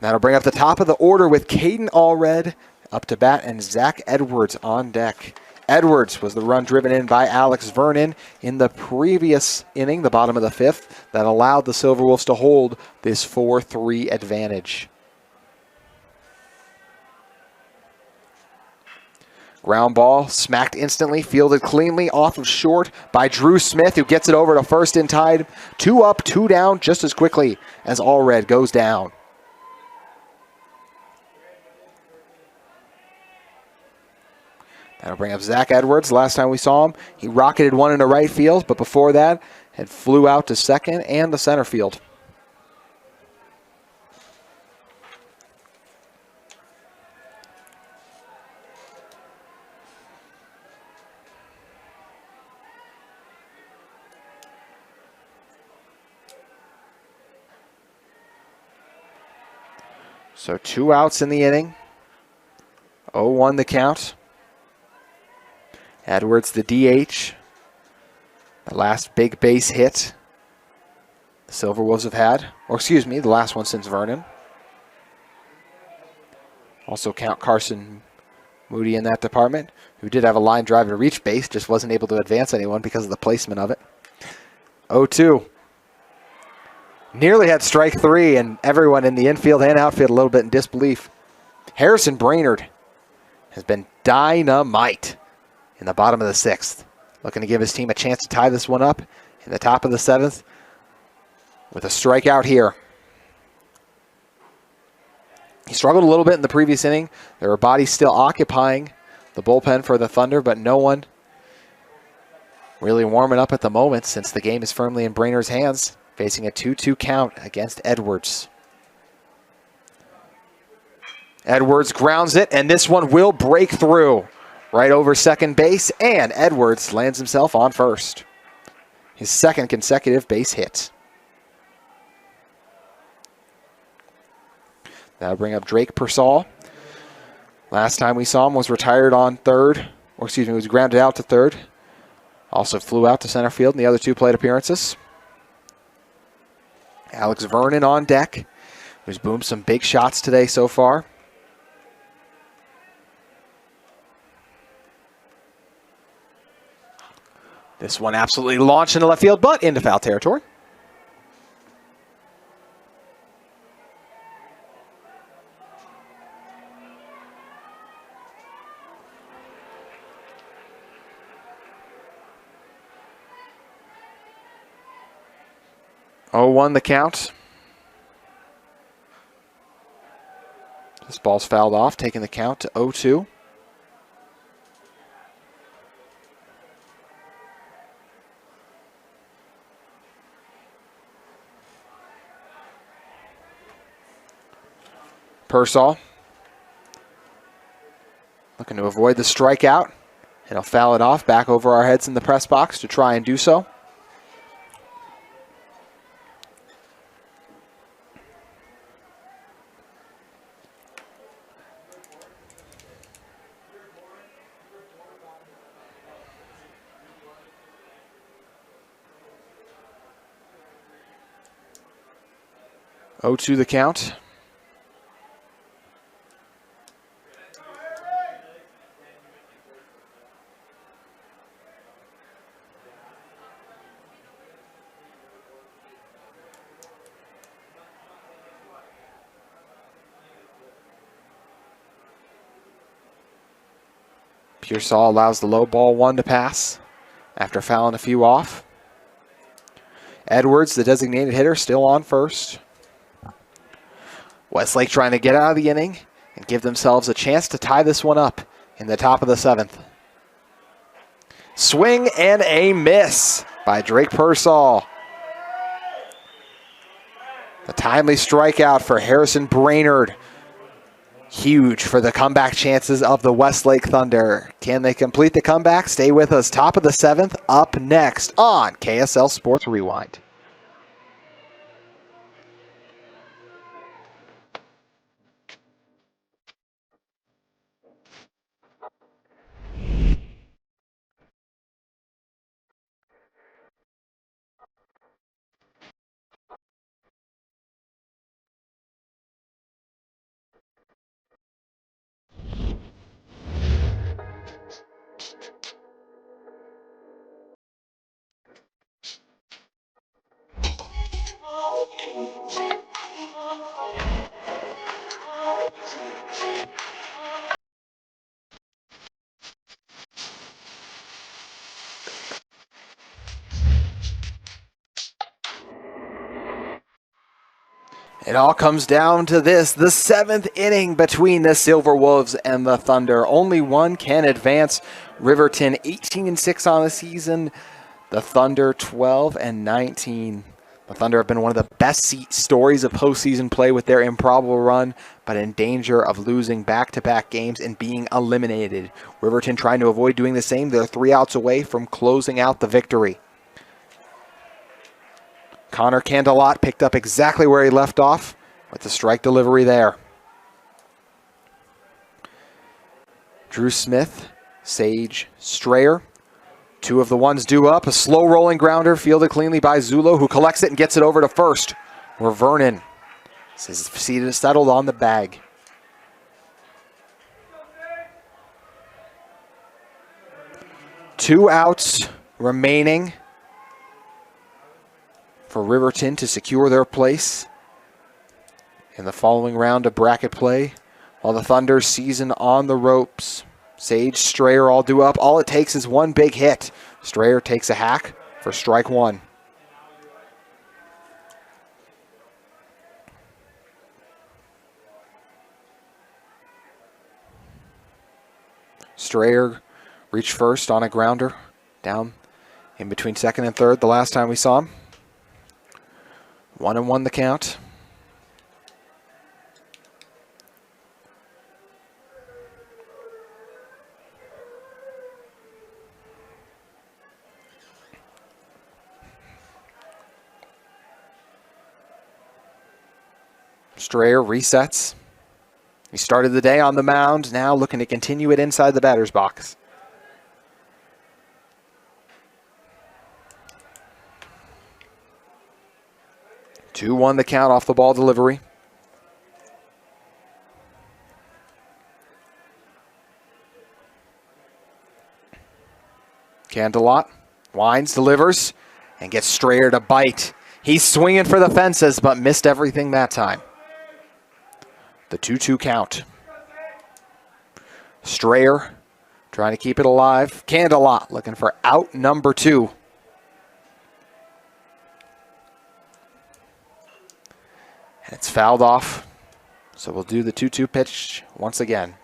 That'll bring up the top of the order with Caden Allred up to bat and Zach Edwards on deck. Edwards was the run driven in by Alex Vernon in the previous inning, the bottom of the 5th, that allowed the Silverwolves to hold this 4-3 advantage. Ground ball smacked instantly, fielded cleanly off of short by Drew Smith, who gets it over to first in time. 2 up, 2 down just as quickly as Allred goes down. That'll bring up Zach Edwards. Last time we saw him, he rocketed one into right field, but before that, had flew out to second and the center field. So 2 outs in the inning. 0-1 the count. Edwards the DH. The last big base hit the Silverwolves have had. Or excuse me, the last one since Vernon. Also count Carson Moody in that department, who did have a line drive to reach base, just wasn't able to advance anyone because of the placement of it. 0-2. Nearly had strike 3, and everyone in the infield and outfield a little bit in disbelief. Harrison Brainerd has been dynamite in the bottom of the 6th. Looking to give his team a chance to tie this one up in the top of the 7th with a strikeout here. He struggled a little bit in the previous inning. There were bodies still occupying the bullpen for the Thunder, but no one really warming up at the moment since the game is firmly in Brainerd's hands, facing a 2-2 count against Edwards. Edwards grounds it, and this one will break through right over second base, and Edwards lands himself on first. His second consecutive base hit. That'll bring up Drake Persall. Last time we saw him was retired on third, or excuse me, was grounded out to third. Also flew out to center field in the other 2 plate appearances. Alex Vernon on deck, who's boomed some big shots today so far. This one absolutely launched into left field, but into foul territory. Oh, 0-1 the count. This ball's fouled off, taking the count to 0-2. Persall looking to avoid the strikeout, and he'll foul it off back over our heads in the press box to try and do so. Oh, to the count. Pearsall allows the low ball 1 to pass after fouling a few off. Edwards, the designated hitter, still on first. Westlake trying to get out of the inning and give themselves a chance to tie this one up in the top of the 7th. Swing and a miss by Drake Persall. The timely strikeout for Harrison Brainerd. Huge for the comeback chances of the Westlake Thunder. Can they complete the comeback? Stay with us. Top of the 7th, up next on KSL Sports Rewind. It all comes down to this, the 7th inning between the Silverwolves and the Thunder. Only one can advance. Riverton 18-6 on the season. The Thunder 12-19. The Thunder have been one of the best stories of postseason play with their improbable run, but in danger of losing back-to-back games and being eliminated. Riverton trying to avoid doing the same. They're 3 outs away from closing out the victory. Connor Candelot picked up exactly where he left off with the strike delivery there. Drew Smith, Sage Strayer. 2 of the ones due up. A slow rolling grounder fielded cleanly by Zulo, who collects it and gets it over to first, where Vernon is seated settled on the bag. Two outs remaining for Riverton to secure their place in the following round of bracket play, while the Thunder's season on the ropes. Sage, Strayer all due up. All it takes is one big hit. Strayer takes a hack for strike 1. Strayer reached first on a grounder down in between second and third the last time we saw him. 1-1 the count. Strayer resets. He started the day on the mound, now looking to continue it inside the batter's box. Two 2-1 the count off the ball delivery. Candelot winds, delivers, and gets Strayer to bite. He's swinging for the fences, but missed everything that time. The 2-2 count. Strayer trying to keep it alive. Candelot looking for out number 2. And it's fouled off. So we'll do the 2-2 pitch once again.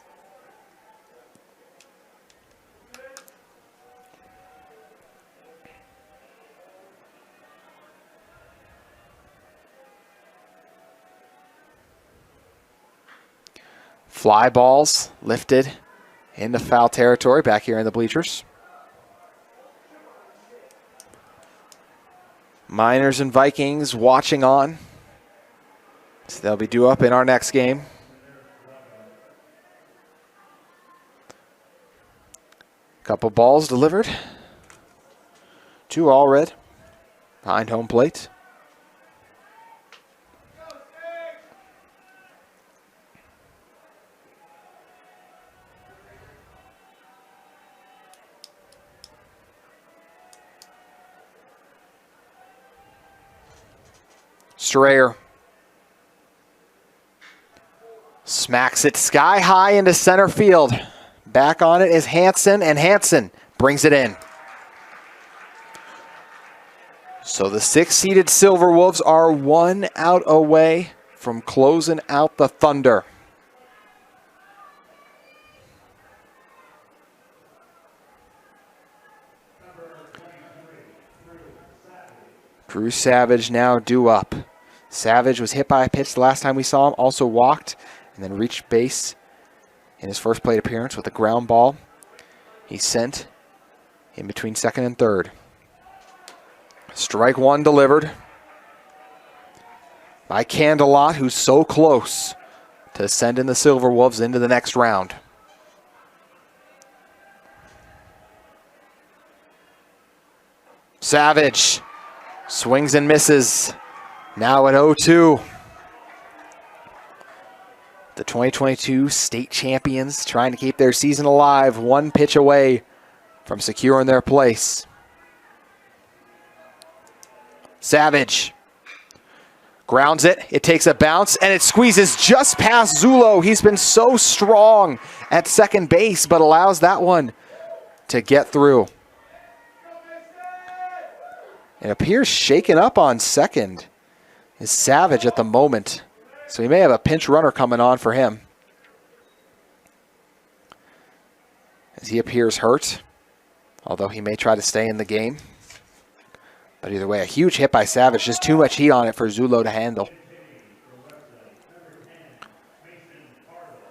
Fly balls lifted into foul territory back here in the bleachers. Miners and Vikings watching on. So they'll be due up in our next game. Couple balls delivered. 2 all red behind home plate. Strayer smacks it sky high into center field. Back on it is Hansen, and Hansen brings it in. So the 6-seeded Silverwolves are 1 out away from closing out the Thunder. Drew Savage now due up. Savage was hit by a pitch the last time we saw him, also walked, and then reached base in his first plate appearance with a ground ball. He's sent in between second and third. Strike 1 delivered by Candelot, who's so close to sending the Silverwolves into the next round. Savage swings and misses. Now at 0-2. The 2022 state champions trying to keep their season alive, 1 pitch away from securing their place. Savage grounds it. It takes a bounce, and it squeezes just past Zulo. He's been so strong at second base, but allows that one to get through. It appears shaken up on second is Savage at the moment. So he may have a pinch runner coming on for him, as he appears hurt, although he may try to stay in the game. But either way, a huge hit by Savage. Just too much heat on it for Zulo to handle.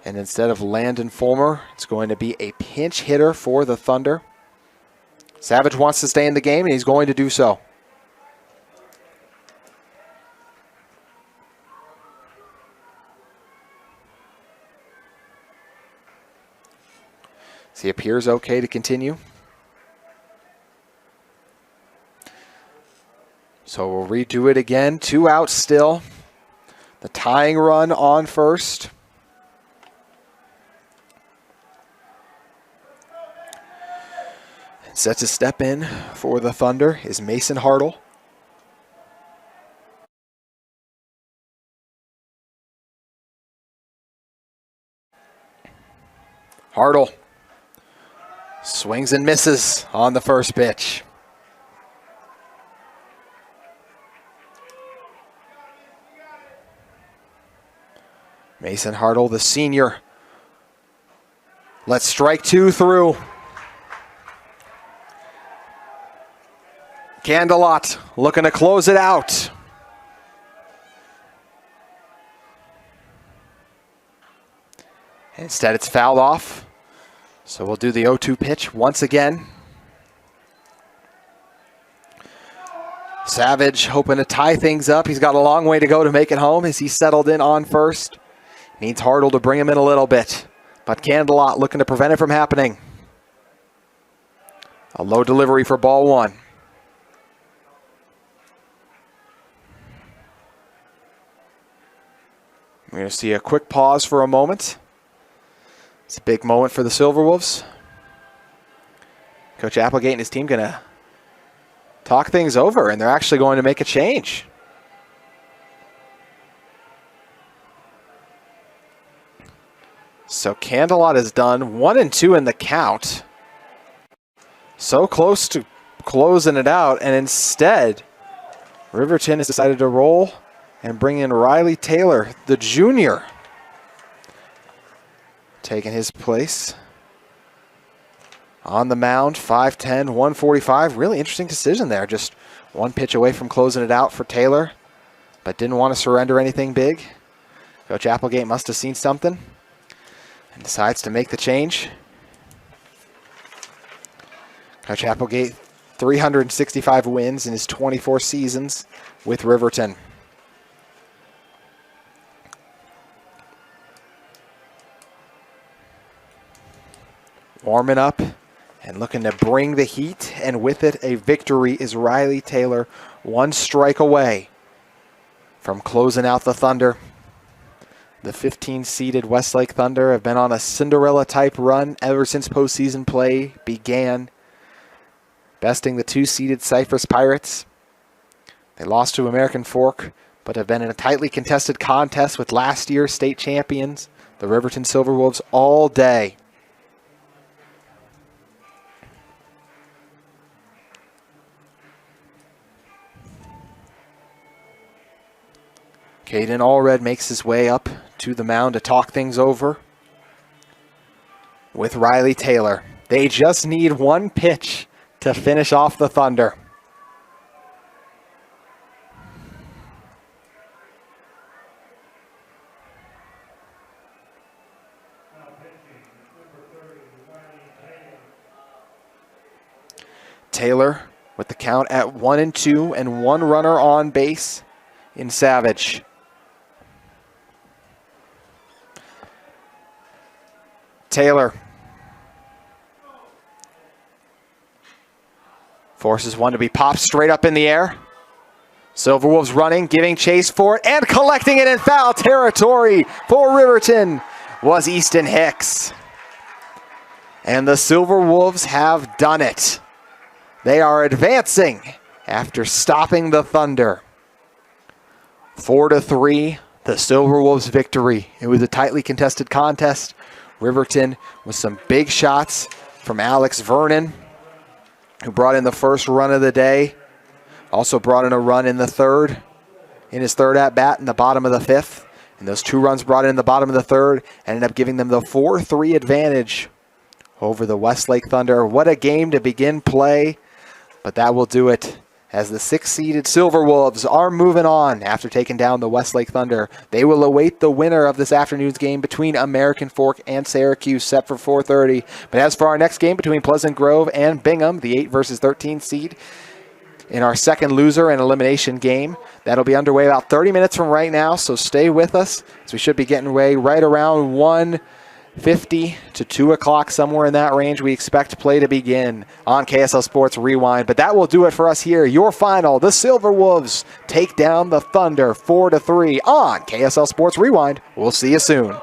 And instead of Landon Fulmer, it's going to be a pinch hitter for the Thunder. Savage wants to stay in the game, and he's going to do so. So he appears okay to continue. So we'll redo it again. 2 outs still. The tying run on first. Set to step in for the Thunder is Mason Hartle. Hartle swings and misses on the first pitch. Mason Hartle, the senior. Let's strike 2 through. Candelot looking to close it out. Instead, it's fouled off. So we'll do the 0-2 pitch once again. Savage hoping to tie things up. He's got a long way to go to make it home as he settled in on first. Needs Hartle to bring him in a little bit. But Candelot looking to prevent it from happening. A low delivery for ball 1. We're going to see a quick pause for a moment. It's a big moment for the Silverwolves. Coach Applegate and his team going to talk things over, and they're actually going to make a change. So Candelot is done. 1-2 in the count. So close to closing it out, and instead, Riverton has decided to roll and bring in Riley Taylor, the junior, taking his place on the mound. 5'10", 145. Really interesting decision there. Just one pitch away from closing it out for Taylor, but didn't want to surrender anything big. Coach Applegate must have seen something and decides to make the change. Coach Applegate, 365 wins in his 24 seasons with Riverton. Warming up and looking to bring the heat, and with it a victory is Riley Taylor, 1 strike away from closing out the Thunder. The 15-seeded Westlake Thunder have been on a Cinderella-type run ever since postseason play began, besting the 2-seeded Cypress Pirates. They lost to American Fork, but have been in a tightly contested contest with last year's state champions, the Riverton Silverwolves, all day. Caden Allred makes his way up to the mound to talk things over with Riley Taylor. They just need 1 pitch to finish off the Thunder. Taylor with the count at 1-2 and 1 runner on base in Savage. Taylor forces one to be popped straight up in the air. Silverwolves running, giving chase for it, and collecting it in foul territory for Riverton was Easton Hicks. And the Silverwolves have done it. They are advancing after stopping the Thunder. 4-3, the Silverwolves victory. It was a tightly contested contest. Riverton with some big shots from Alex Vernon, who brought in the first run of the day. Also brought in a run in the third, in his third at-bat in the bottom of the 5th. And those 2 runs brought in the bottom of the third ended up giving them the 4-3 advantage over the Westlake Thunder. What a game to begin play, but that will do it as the 6th-seeded Silverwolves are moving on after taking down the Westlake Thunder. They will await the winner of this afternoon's game between American Fork and Syracuse, set for 4:30. But as for our next game between Pleasant Grove and Bingham, the 8 versus 13 seed, in our second loser and elimination game, that'll be underway about 30 minutes from right now, so stay with us as we should be getting away right around 1:50 to 2 o'clock, somewhere in that range. We expect play to begin on KSL Sports Rewind. But that will do it for us here. Your final, the Silverwolves take down the Thunder 4-3 on KSL Sports Rewind. We'll see you soon.